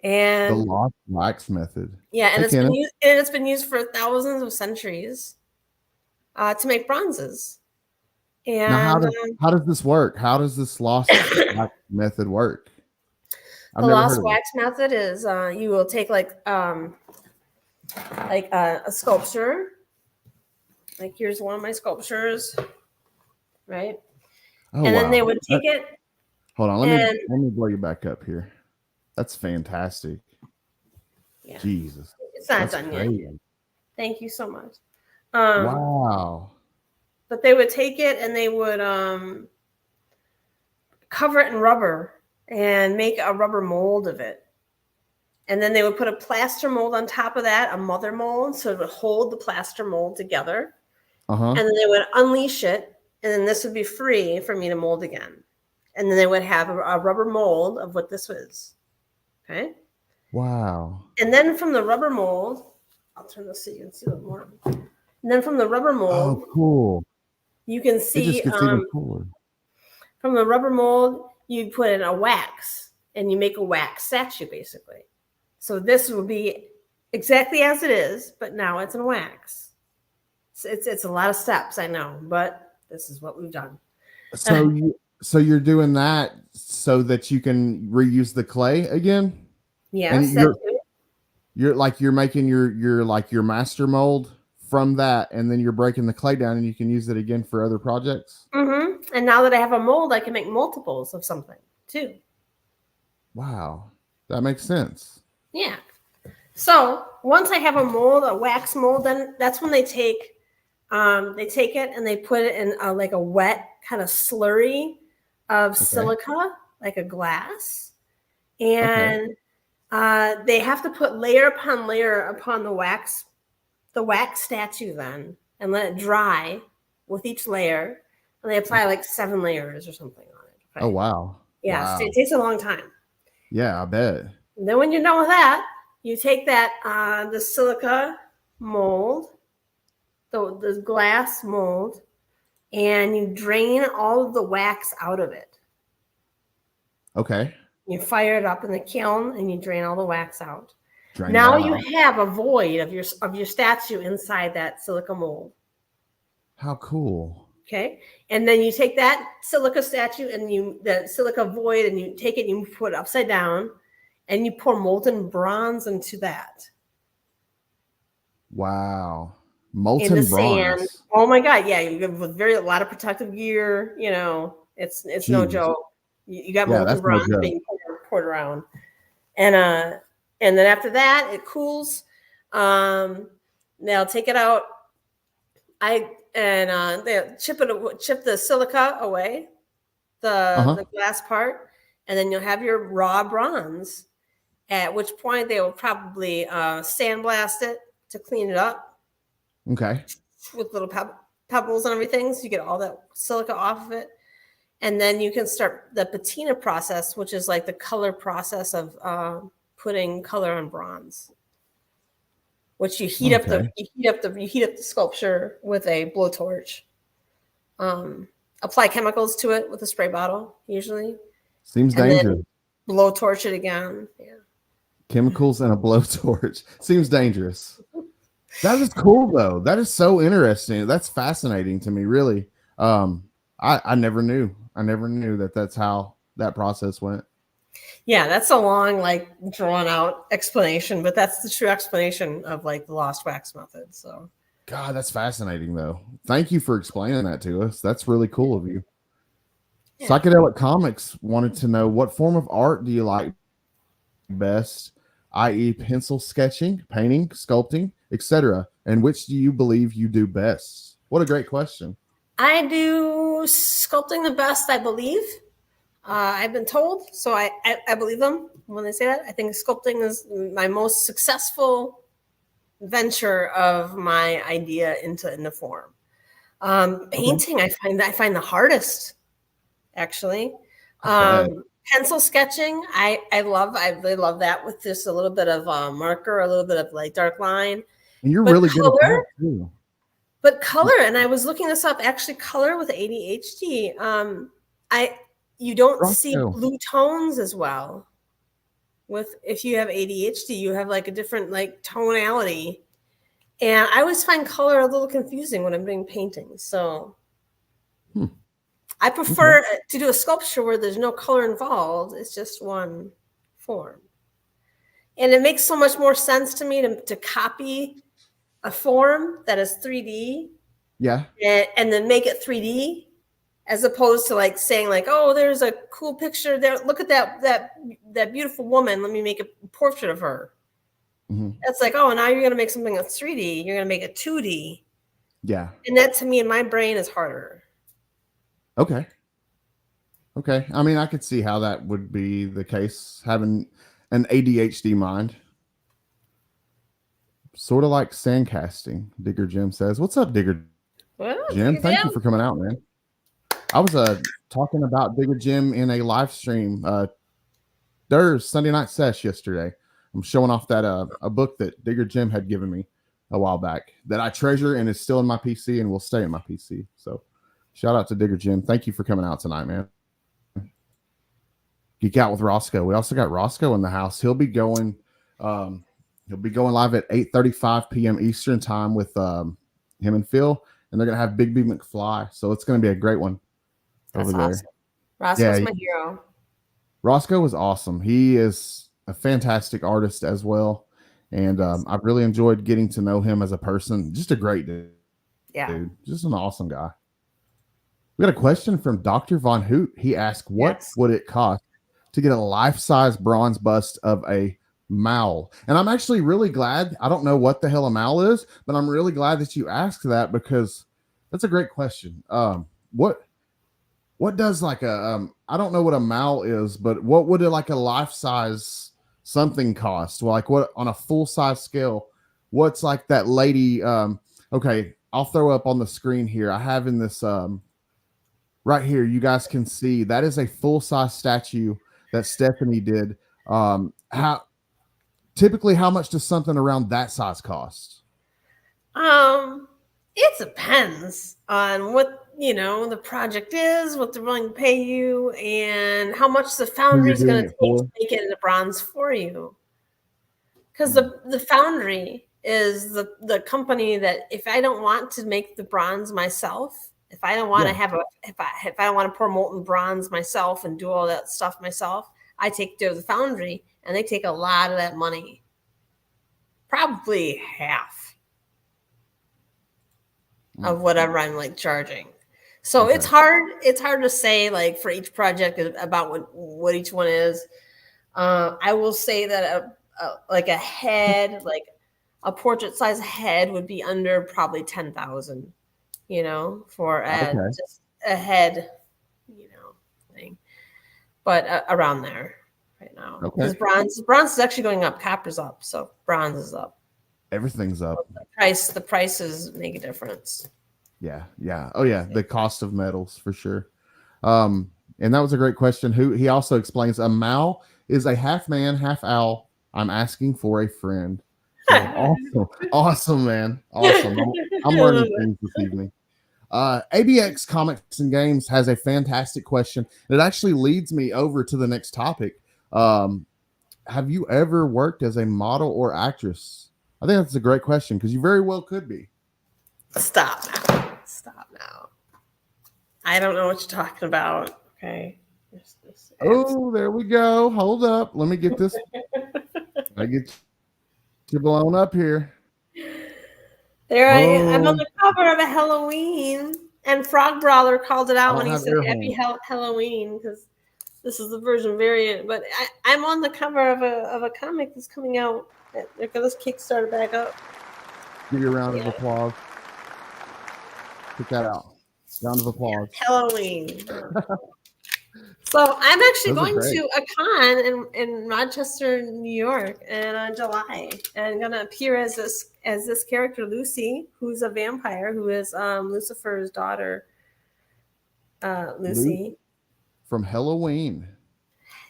And the lost wax method. Yeah, and it's been used for thousands of centuries to make bronzes. And now, how does this work? How does this lost wax method work? The lost wax method is you will take like a sculpture. Like here's one of my sculptures, right? Oh, and then they would take it. Hold on, let me blow you back up here. That's fantastic. Yeah. Jesus. It's not done yet. Thank you so much. Wow. But they would take it and they would cover it in rubber and make a rubber mold of it. And then they would put a plaster mold on top of that, a mother mold, so it would hold the plaster mold together. And then they would unleash it, and then this would be free for me to mold again. And then they would have a rubber mold of what this was. Okay. Wow. And then from the rubber mold, I'll turn this so you can see a little more. And then from the rubber mold, cool. You can see it just gets even cooler. From the rubber mold, you put in a wax and you make a wax statue basically. So this will be exactly as it is, but now it's in wax. It's a lot of steps, I know, but this is what we've done. So you're doing that so that you can reuse the clay again? Yes. And you're making your master mold from that, and then you're breaking the clay down and you can use it again for other projects. Mm-hmm. And now that I have a mold, I can make multiples of something too. Wow. That makes sense. Yeah. So once I have a mold, a wax mold, then that's when they take it and they put it in like a wet kind of slurry of silica, like a glass. And they have to put layer upon layer upon the wax statue then, and let it dry with each layer. And they apply like 7 layers or something on it. Okay? Oh, wow. Yeah, wow. It takes a long time. Yeah, I bet. And then when you're done with that, you take that, the silica mold, the glass mold, and you drain all of the wax out of it. Okay. You fire it up in the kiln and you drain all the wax out. Now you have a void of your statue inside that silica mold. How cool. Okay. And then you take that silica statue and that silica void, and you take it and you put it upside down and you pour molten bronze into that. Wow. Molten in the bronze. sand. Oh my God. Yeah. You have with a lot of protective gear, it's Jeez. no joke. You got molten bronze being poured around. And then after that, it cools. They'll take it out. They'll chip the silica away, the glass part, and then you'll have your raw bronze. At which point they will probably sandblast it to clean it up. Okay. With little pebbles and everything, so you get all that silica off of it. And then you can start the patina process, which is like the color process of putting color on bronze, which you heat up the sculpture with a blowtorch. Apply chemicals to it with a spray bottle, usually. Seems dangerous. Blowtorch it again. Yeah. Chemicals and a blowtorch. Seems dangerous. That is cool though. That is so interesting. That's fascinating to me, really. I never knew. I never knew that that's how that process went. Yeah, that's a long, like, drawn out explanation, but that's the true explanation of like the lost wax method. So, God, that's fascinating though. Thank you for explaining that to us. That's really cool of you. Yeah. Psychedelic Comics wanted to know, what form of art do you like best, i.e., pencil sketching, painting, sculpting, etc., and which do you believe you do best? What a great question. I do sculpting the best, I believe. I've been told, so I believe them when they say that. I think sculpting is my most successful venture of my idea into form. Painting, I find the hardest, actually. Pencil sketching, I really love that, with just a little bit of marker, a little bit of like dark line. And you're really good at that too. But color, and I was looking this up, actually color with ADHD. You don't see blue tones as well. If you have ADHD, you have like a different like tonality. And I always find color a little confusing when I'm doing paintings. So I prefer to do a sculpture where there's no color involved. It's just one form. And it makes so much more sense to me to copy a form that is 3D. Yeah. And then make it 3D, as opposed to like saying like, oh, there's a cool picture there. Look at that beautiful woman. Let me make a portrait of her. Mm-hmm. That's like, oh, now you're going to make something that's 3D. You're going to make it 2D. Yeah. And that, to me, in my brain, is harder. Okay. I mean, I could see how that would be the case, having an ADHD mind. Sort of like sandcasting, Digger Jim says. What's up, Digger Jim? Thank you for coming out, man. I was talking about Digger Jim in a live stream, there's Sunday night sesh yesterday. I'm showing off that a book that Digger Jim had given me a while back that I treasure and is still in my PC and will stay in my PC. So shout out to Digger Jim. Thank you for coming out tonight, man. Geek Out with Roscoe. We also got Roscoe in the house. He'll be going live at 8:35 p.m. Eastern time with him and Phil, and they're gonna have Big B McFly. So it's gonna be a great one. That's over there. Awesome. Roscoe's my hero. Roscoe was awesome. He is a fantastic artist as well. And I've really enjoyed getting to know him as a person. Just a great dude. Yeah. Dude. Just an awesome guy. We got a question from Dr. Von Hoot. He asked, what would it cost to get a life-size bronze bust of a Mal? And I'm actually really glad. I don't know what the hell a Mal is, but I'm really glad that you asked that, because that's a great question. What does like a I don't know what a Mal is, but what would it like a life-size something cost? Well, like what on a full-size scale? What's like that lady? Okay, I'll throw up on the screen here. I have in this right here. You guys can see that is a full-size statue that Stephanie did. How much does something around that size cost? It depends on what the project is, what they're willing to pay you, and how much the foundry is going to take to make it into bronze for you. Because the foundry is the company that if I don't want to make the bronze myself, if I don't want to have if I don't want to pour molten bronze myself and do all that stuff myself, I take to the foundry and they take a lot of that money. Probably half of whatever I'm like charging. So it's hard to say like for each project about what each one is. I will say that like a head, like a portrait size head would be under probably 10,000, you know, for just a head, you know, thing. But around there right now. Because bronze is actually going up, copper's up, so bronze is up. Everything's up. So the prices make a difference. Yeah. Oh yeah, the cost of metals for sure. And that was a great question. He also explains a Mao is a half man, half owl. I'm asking for a friend. Awesome, man. Awesome. I'm learning things this evening. ABX Comics and Games has a fantastic question. It actually leads me over to the next topic. Have you ever worked as a model or actress? I think that's a great question because you very well could be. Stop now. I don't know what you're talking about. Okay. Oh, there we go. Hold up. Let me get this. I get you blown up here. I'm on the cover of a Halloween, and Frog Brawler called it out when he said Happy Halloween because this is the version variant. But I'm on the cover of a comic that's coming out. They're going to Kickstarter back up. Give you a round of applause. Check that out. Round of applause. Halloween. So I'm actually going to a con in Rochester, New York, in July, and I'm going to appear as this character Lucy, who's a vampire, who is Lucifer's daughter, Lucy from Halloween.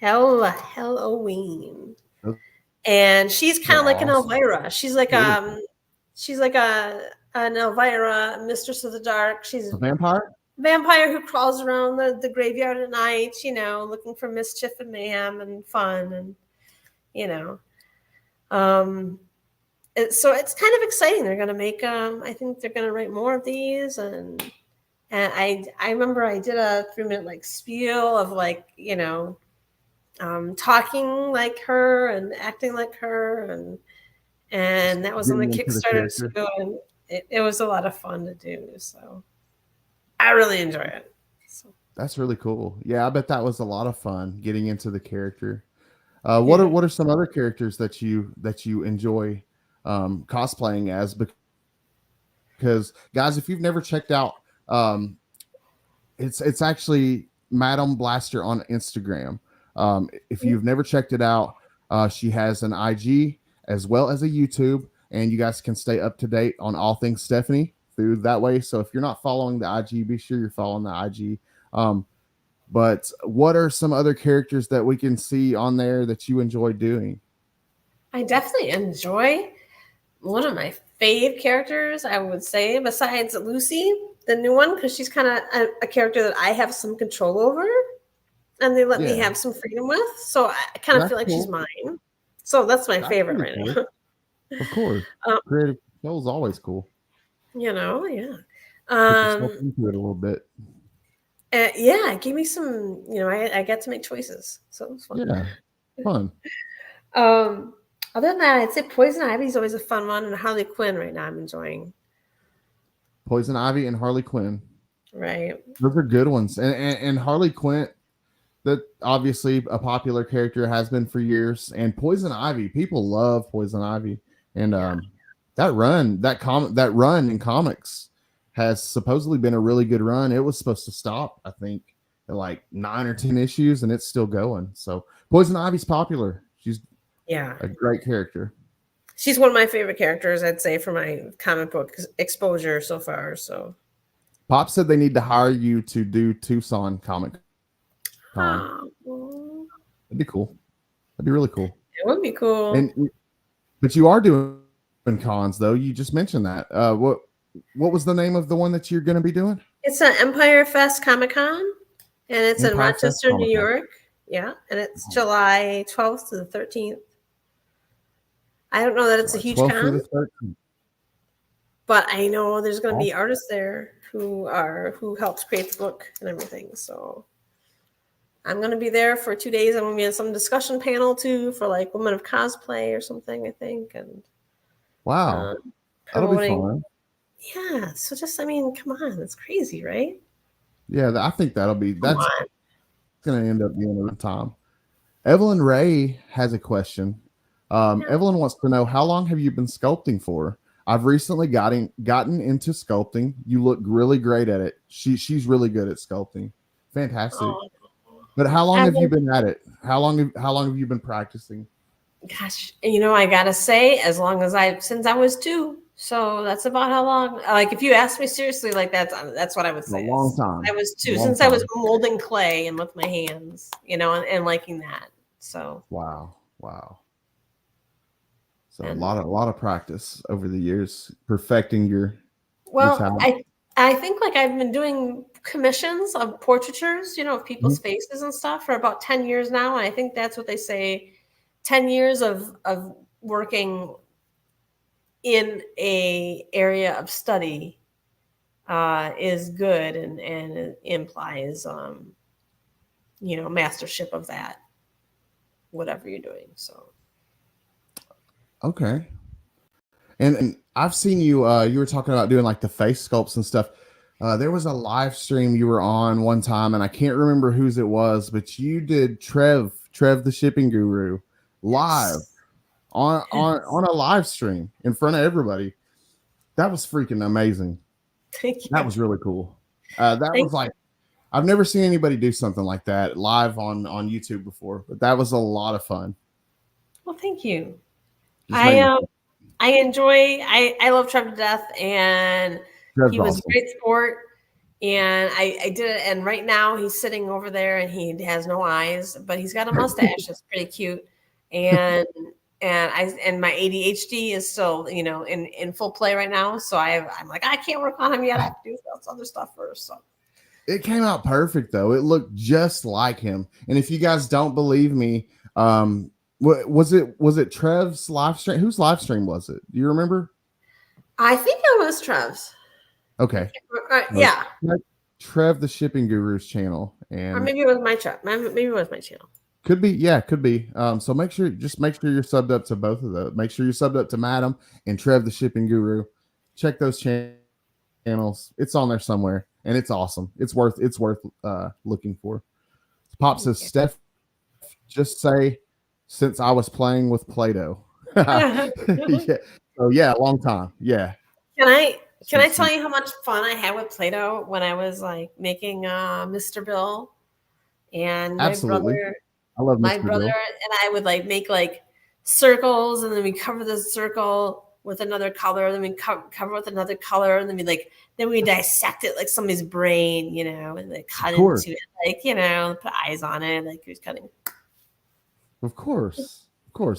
Halloween, and she's kind of like an Elvira. She's like an Elvira, Mistress of the Dark. She's a vampire who crawls around the graveyard at night, you know, looking for mischief and mayhem and fun, and you know, so it's kind of exciting. They're going to make I think they're going to write more of these, and I remember I did a 3-minute like spiel of like, you know, talking like her and acting like her, and that was on the Kickstarter spiel, and it was a lot of fun to do. So I really enjoy it. So. That's really cool. Yeah, I bet that was a lot of fun getting into the character. What are some other characters that you enjoy cosplaying as? Because guys, if you've never checked out, it's actually Madam Blaster on Instagram. If you've never checked it out, she has an IG as well as a YouTube, and you guys can stay up to date on all things Stephanie through that way. So if you're not following the IG, be sure you're following the IG. But what are some other characters that we can see on there that you enjoy doing? I definitely enjoy one of my fave characters, I would say, besides Lucy, the new one, because she's kind of a character that I have some control over, and they let me have some freedom with. So I kind of feel like she's mine. So that's my favorite right now. Of course. Creative control is always cool. You know, yeah. Into it a little bit. Yeah, give me some, you know, I get to make choices. So it was fun. Yeah, fun. Other than that, I'd say Poison Ivy is always a fun one, and Harley Quinn right now I'm enjoying. Poison Ivy and Harley Quinn. Right. Those are good ones. And Harley Quinn, that obviously a popular character, has been for years. And Poison Ivy, people love Poison Ivy. And that run in comics has supposedly been a really good run. It was supposed to stop, I think, at like 9 or 10 issues, and it's still going. So Poison Ivy's popular. She's a great character. She's one of my favorite characters, I'd say, for my comic book exposure so far. So Pop said they need to hire you to do Tucson Comic Con. That'd be cool. That'd be really cool. It would be cool. But you are doing cons, though. You just mentioned that. What was the name of the one that you're going to be doing? It's an Empire Fest Comic Con, and it's in Rochester, New York. Yeah, and it's July 12th to the 13th. I don't know that it's a huge 12 con, through the 13th. but I know there's going to be artists there who helps create the book and everything. So I'm going to be there for 2 days. I'm going to be on some discussion panel too for like women of cosplay or something, I think. And wow, that'll be fun. Yeah. So just, I mean, come on, it's crazy, right? Yeah, I think that's going to end up being a good time. Evelyn Ray has a question. Evelyn wants to know, how long have you been sculpting for? I've recently gotten into sculpting. You look really great at it. She's really good at sculpting. Fantastic. Oh, but how long have you been at it? How long have you been practicing? Gosh, I gotta say, since I was 2. So that's about how long. Like, if you ask me seriously, like that's what I would say. A long time. I was 2 since I was molding clay and with my hands, and liking that. So wow. So a lot of practice over the years, perfecting your. I think like I've been doing commissions of portraitures, of people's faces and stuff for about 10 years now, and I think that's what they say. 10 years of working in a area of study is good and it implies mastership of that, whatever you're doing. So okay. And I've seen you you were talking about doing like the face sculpts and stuff. There was a live stream you were on one time, and I can't remember whose it was, but you did Trev the shipping guru live on a live stream in front of everybody. That was freaking amazing. Thank you. That was really cool. Was like, I've never seen anybody do something like that live on YouTube before, but that was a lot of fun. Well, thank you. I love Trev to death, and he was awesome. A great sport. And I did it, and right now he's sitting over there, and he has no eyes, but he's got a mustache that's pretty cute. And my ADHD is still, in full play right now. So I'm like, I can't work on him yet. I have to do other stuff first. So it came out perfect though. It looked just like him. And if you guys don't believe me, was it Trev's live stream? Whose live stream was it? Do you remember? I think it was Trev's. Okay. Yeah. Trev the Shipping Guru's channel, or maybe it was my channel. Maybe it was my channel. Could be, yeah, could be. So make sure you're subbed up to both of those. Make sure you're subbed up to Madam and Trev the Shipping Guru. Check those channels. It's on there somewhere, and it's awesome. It's worth looking for. Pop says, Steph, just say, since I was playing with Play-Doh. Yeah. So yeah, a long time. Yeah. Can I tell you how much fun I had with Play-Doh when I was like making Mr. Bill? And my brother and I would like make like circles, and then we cover the circle with another color, then we cover with another color, and then we dissect it like somebody's brain, and like cut into it, like, put eyes on it, like he was cutting. Of course,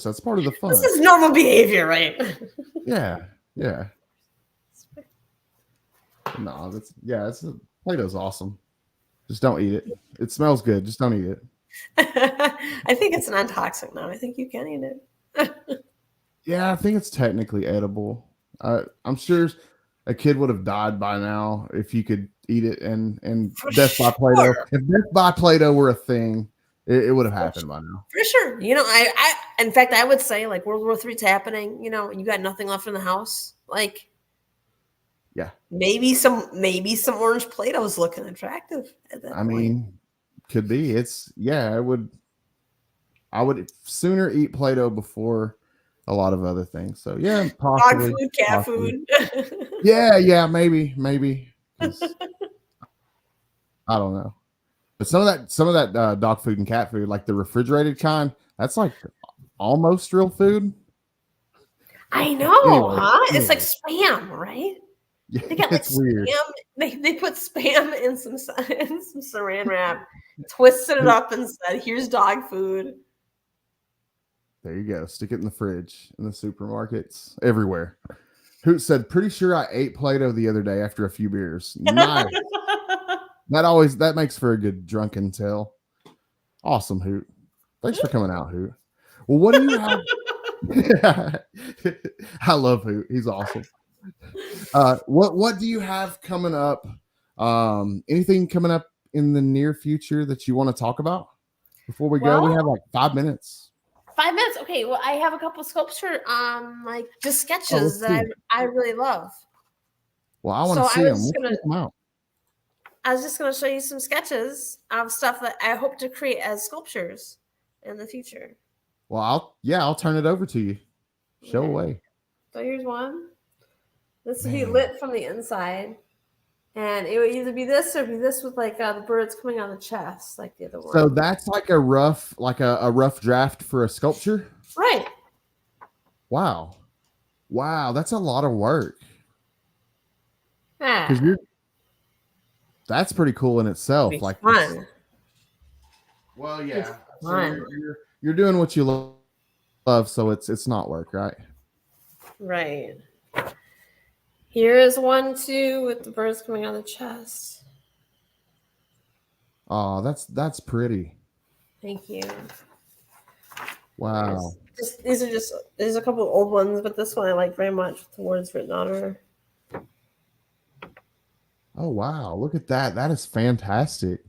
that's part of the fun. This is normal behavior, right? Yeah. No, Play-Doh's awesome. Just don't eat it. It smells good. Just don't eat it. I think it's non-toxic now. I think you can eat it. Yeah, I think it's technically edible. I'm sure a kid would have died by now if you could eat it. And Death by Play-Doh. If Death by Play-Doh were a thing, it would have happened by now. For sure. I in fact, I would say like World War III's happening. You got nothing left in the house. Like, yeah, maybe some orange Play-Doh is looking attractive at that point. Mean, could be. I would sooner eat Play-Doh before a lot of other things. So yeah, possibly. Dog food, cat food. yeah, maybe. I don't know. But some of that dog food and cat food, like the refrigerated kind, that's like almost real food. I know, huh? It's like Spam, right? Yeah, they got like it's weird. Spam. They put Spam in some saran wrap, twisted it up, and said, "Here's dog food." There you go. Stick it in the fridge, in the supermarkets, everywhere. Hoot said, "Pretty sure I ate Play-Doh the other day after a few beers." Nice. That makes for a good drunken tale. Awesome, Hoot. Thanks for coming out, Hoot. Well, what do you have? I love Hoot. He's awesome. What do you have coming up? Anything coming up in the near future that you want to talk about before we go? We have like 5 minutes. 5 minutes. Okay. Well, I have a couple sculpture, like just sketches that I really love. Well, I want to see them. Check them out. I was just going to show you some sketches of stuff that I hope to create as sculptures in the future. Well, I'll turn it over to you. Show away. So here's one. This would be lit from the inside. And it would either be this or be this with like the birds coming on the chest, like the other one. So that's like a rough draft for a sculpture? Right. Wow. That's a lot of work. Yeah. That's pretty cool in itself. Like fun. Well, yeah. So you're doing what you love, so it's not work, right? Right. Here is one too with the birds coming on the chest. Oh, that's pretty. Thank you. Wow. There's a couple of old ones, but this one I like very much with the words written on her. Oh wow, look at that. That is fantastic.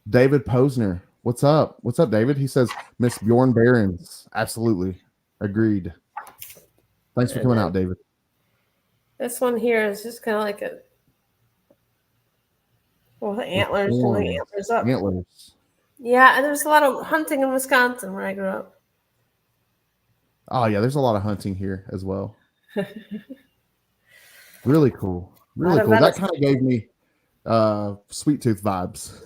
David Posner. What's up? What's up, David? He says Miss Bjorn Behrens. Absolutely. Agreed. Thanks for coming out, David. This one here is just kind of like the antlers, holding antlers up. Antlers. Yeah, and there's a lot of hunting in Wisconsin where I grew up. Oh yeah, there's a lot of hunting here as well. Really cool. Really cool. That kind of gave me Sweet Tooth vibes.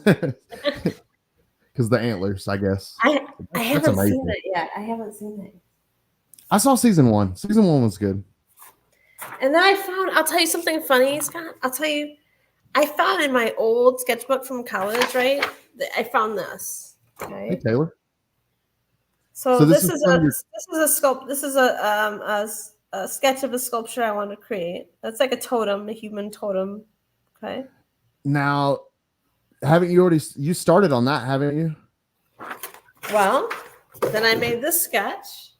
Because the antlers, I guess. I haven't seen it yet. I haven't seen it. I saw season 1. Season 1 was good. And then I'll tell you something funny, Scott. I found in my old sketchbook from college, right? I found this. Okay. Hey, Taylor. So this is a sketch of a sculpture I want to create. That's like a totem, a human totem. Okay. Now, you started on that, haven't you? Well, then I made this sketch,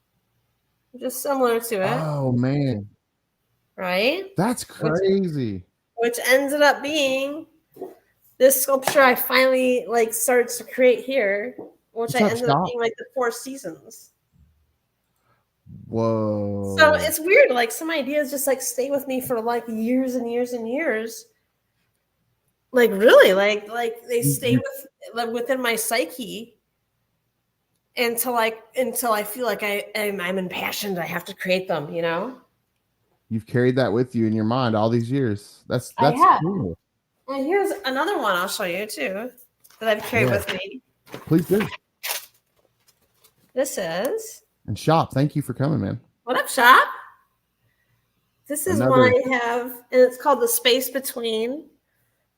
just similar to it. Oh man. Right? That's crazy. Which ended up being this sculpture I finally started to create here, which ended up being like the 4 seasons. Whoa. So it's weird. Like some ideas just stay with me for years and years and years. Like really, like they stay within my psyche until I feel like I'm impassioned. I have to create them, you know. You've carried that with you in your mind all these years. That's cool. And here's another one I'll show you too that I've carried with me. Please do. This is. And Shop, thank you for coming, man. What up, Shop? This is one I have, and it's called The Space Between.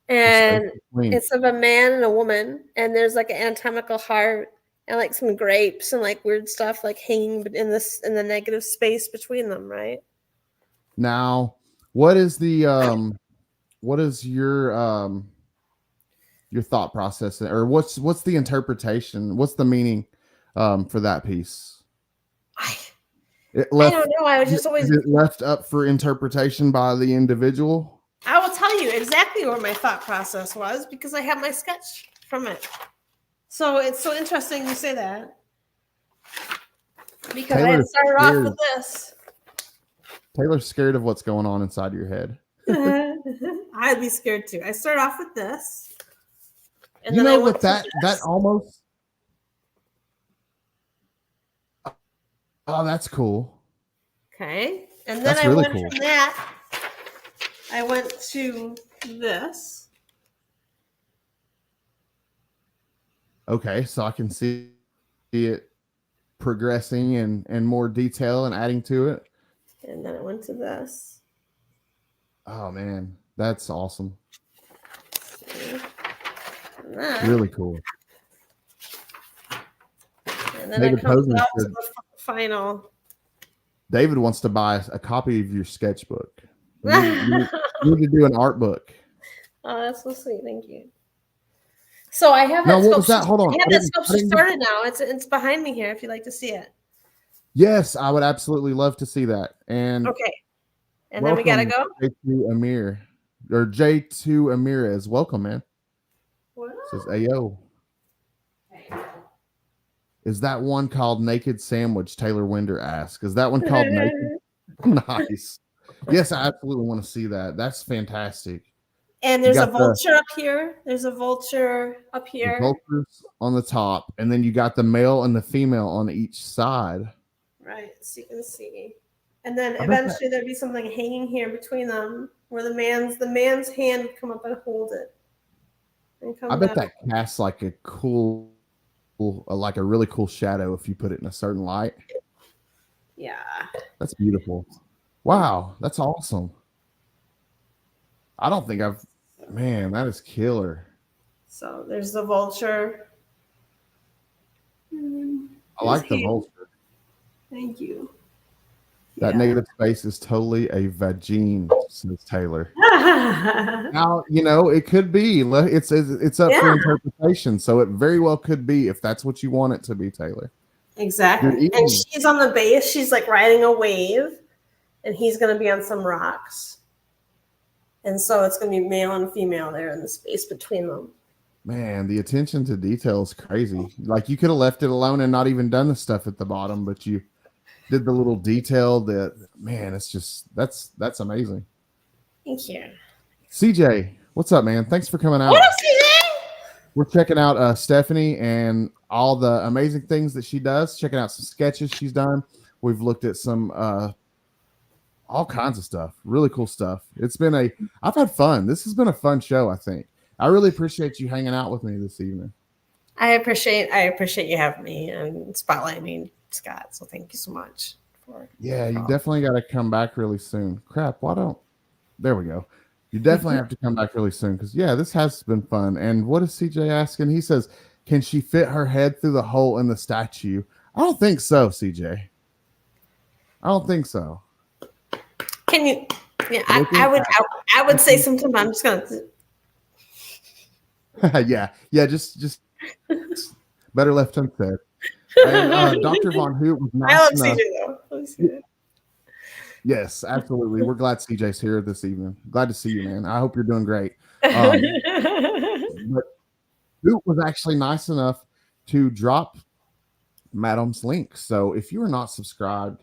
And it's of a man and a woman, and there's an anatomical heart and some grapes and weird stuff hanging in the negative space between them, right? Now, what is your thought process, or what's the interpretation? What's the meaning for that piece? I don't know. I was just always is it left up for interpretation by the individual? I will tell you exactly where my thought process was because I have my sketch from it. So it's so interesting you say that. Because I had started off with this. Taylor's scared of what's going on inside your head. I'd be scared too. I started off with this. And you know what that almost. Oh, that's cool. Okay. And then I went from that. I went to this. Okay, so I can see it progressing and more detail and adding to it. And then I went to this. Oh man, that's awesome. Really cool. And then it comes out to the final. David wants to buy a copy of your sketchbook. You need to do an art book. Oh, that's so sweet. Thank you. So I have that sculpture. Hold on. I have that sculpture started now. It's behind me here if you'd like to see it. Yes, I would absolutely love to see that. And Okay. And then we gotta go. J2 Amir or J2 Amirez. Welcome, man. Wow. Says Ayo. Is that one called Naked Sandwich? Taylor Winder asks. Is that one called Naked? Nice. Yes, I absolutely want to see that. That's fantastic. And there's a vulture up here. There's a vulture up here. The vultures on the top, and then you got the male and the female on each side. Right, so you can see. And then eventually there'd be something hanging here between them, where the man's hand would come up and hold it. And come I bet down. that casts like a really cool shadow if you put it in a certain light. Yeah. That's beautiful. Wow, that's awesome. I don't think man, that is killer. So there's the vulture. I like the vulture. Thank you. That negative space is totally a vagine, says Taylor. Now, it could be. It's up for interpretation, so it very well could be if that's what you want it to be, Taylor. Exactly. And she's on the base. She's like riding a wave, and he's going to be on some rocks. And so it's going to be male and female there in the space between them. Man, the attention to detail is crazy. Like you could have left it alone and not even done the stuff at the bottom, but you did the little detail it's just, that's amazing. Thank you. CJ, what's up, man? Thanks for coming out. What up, CJ? We're checking out Stephanie and all the amazing things that she does, checking out some sketches she's done. We've looked at some all kinds of stuff, really cool stuff. I've had fun. This has been a fun show, I think. I really appreciate you hanging out with me this evening. I appreciate you having me and spotlighting me, Scott. So thank you so much. You definitely got to come back really soon. There we go. You definitely have to come back really soon because this has been fun. And what is CJ asking? He says, can she fit her head through the hole in the statue? I don't think so, CJ. I don't think so. Can you? Yeah, I would say something, but I'm just gonna. just better left unsaid. And Dr. Von Hoot was nice. I love CJ though. Yes, absolutely. We're glad CJ's here this evening. Glad to see you, man. I hope you're doing great. But Hoot was actually nice enough to drop Madam's link. So if you are not subscribed,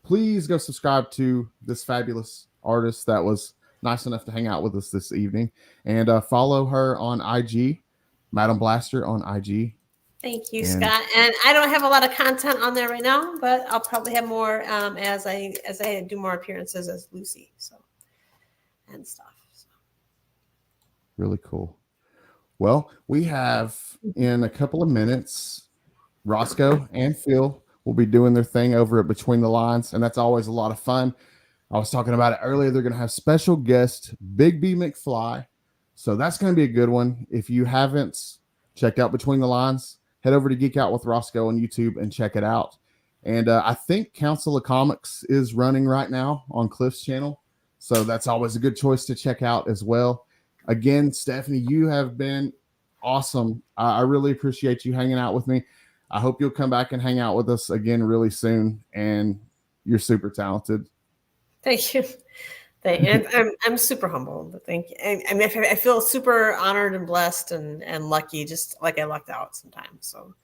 please go subscribe to this fabulous artist that was nice enough to hang out with us this evening, and follow her on IG, Madam Blaster on IG. Thank you, Scott. And I don't have a lot of content on there right now, but I'll probably have more as I do more appearances as Lucy, and stuff. So. Really cool. Well, we have in a couple of minutes, Roscoe and Phil will be doing their thing over at Between the Lines, and that's always a lot of fun. I was talking about it earlier. They're going to have special guest Big B McFly. So that's going to be a good one. If you haven't checked out Between the Lines, head over to Geek Out with Roscoe on YouTube and check it out. And I think Council of Comics is running right now on Cliff's channel. So that's always a good choice to check out as well. Again, Stephanie, you have been awesome. I really appreciate you hanging out with me. I hope you'll come back and hang out with us again really soon. And you're super talented. Thank you. I'm super humble, but thank you. I mean, I feel super honored and blessed and lucky, just like I lucked out sometimes. So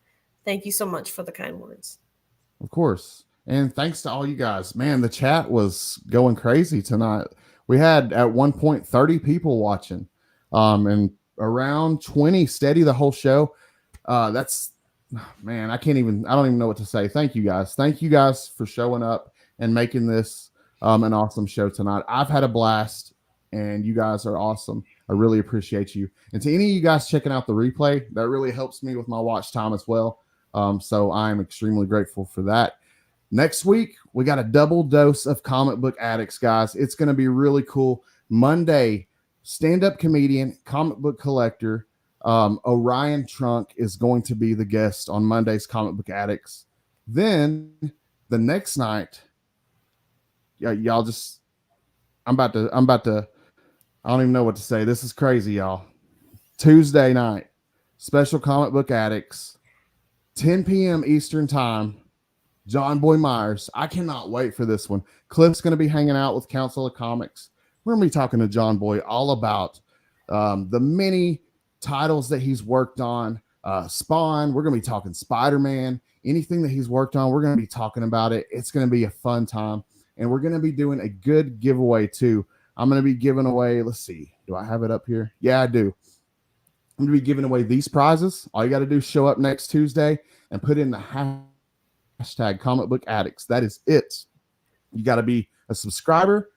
thank you so much for the kind words. Of course. And thanks to all you guys. Man, the chat was going crazy tonight. We had at one point 30 people watching, and around 20 steady the whole show. Man, I don't even know what to say. Thank you guys. Thank you guys for showing up and making this an awesome show tonight. I've had a blast, and you guys are awesome. I really appreciate you. And to any of you guys checking out the replay, that really helps me with my watch time as well. So I'm extremely grateful for that. Next week, we got a double dose of Comic Book Addicts, guys. It's going to be really cool. Monday, stand-up comedian, comic book collector, Orion Trunk is going to be the guest on Monday's Comic Book Addicts. Then the next night, y'all just, I don't even know what to say. This is crazy, y'all. Tuesday night, special Comic Book Addicts, 10 p.m. Eastern time. John Boy Myers. I cannot wait for this one. Cliff's going to be hanging out with Council of Comics. We're going to be talking to John Boy all about the many titles that he's worked on. Spawn, we're going to be talking Spider-Man. Anything that he's worked on, we're going to be talking about it. It's going to be a fun time. And we're going to be doing a good giveaway too. I'm going to be giving away, let's see, do I have it up here? Yeah, I do. I'm going to be giving away these prizes. All you got to do is show up next Tuesday and put in the hashtag comic book addicts. That is it. You got to be a subscriber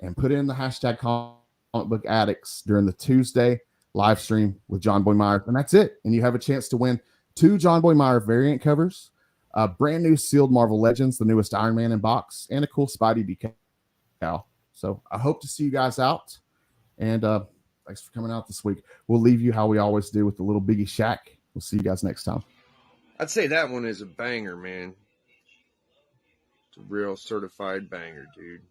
and put in the hashtag comic book addicts during the Tuesday live stream with John Boy Meyer. And that's it. And you have a chance to win 2 John Boy Meyer variant covers, a brand new sealed Marvel Legends, the newest Iron Man in box, and a cool Spidey decal. So I hope to see you guys out. And thanks for coming out this week. We'll leave you how we always do with the little Biggie Shack. We'll see you guys next time. I'd say that one is a banger, man. It's a real certified banger, dude.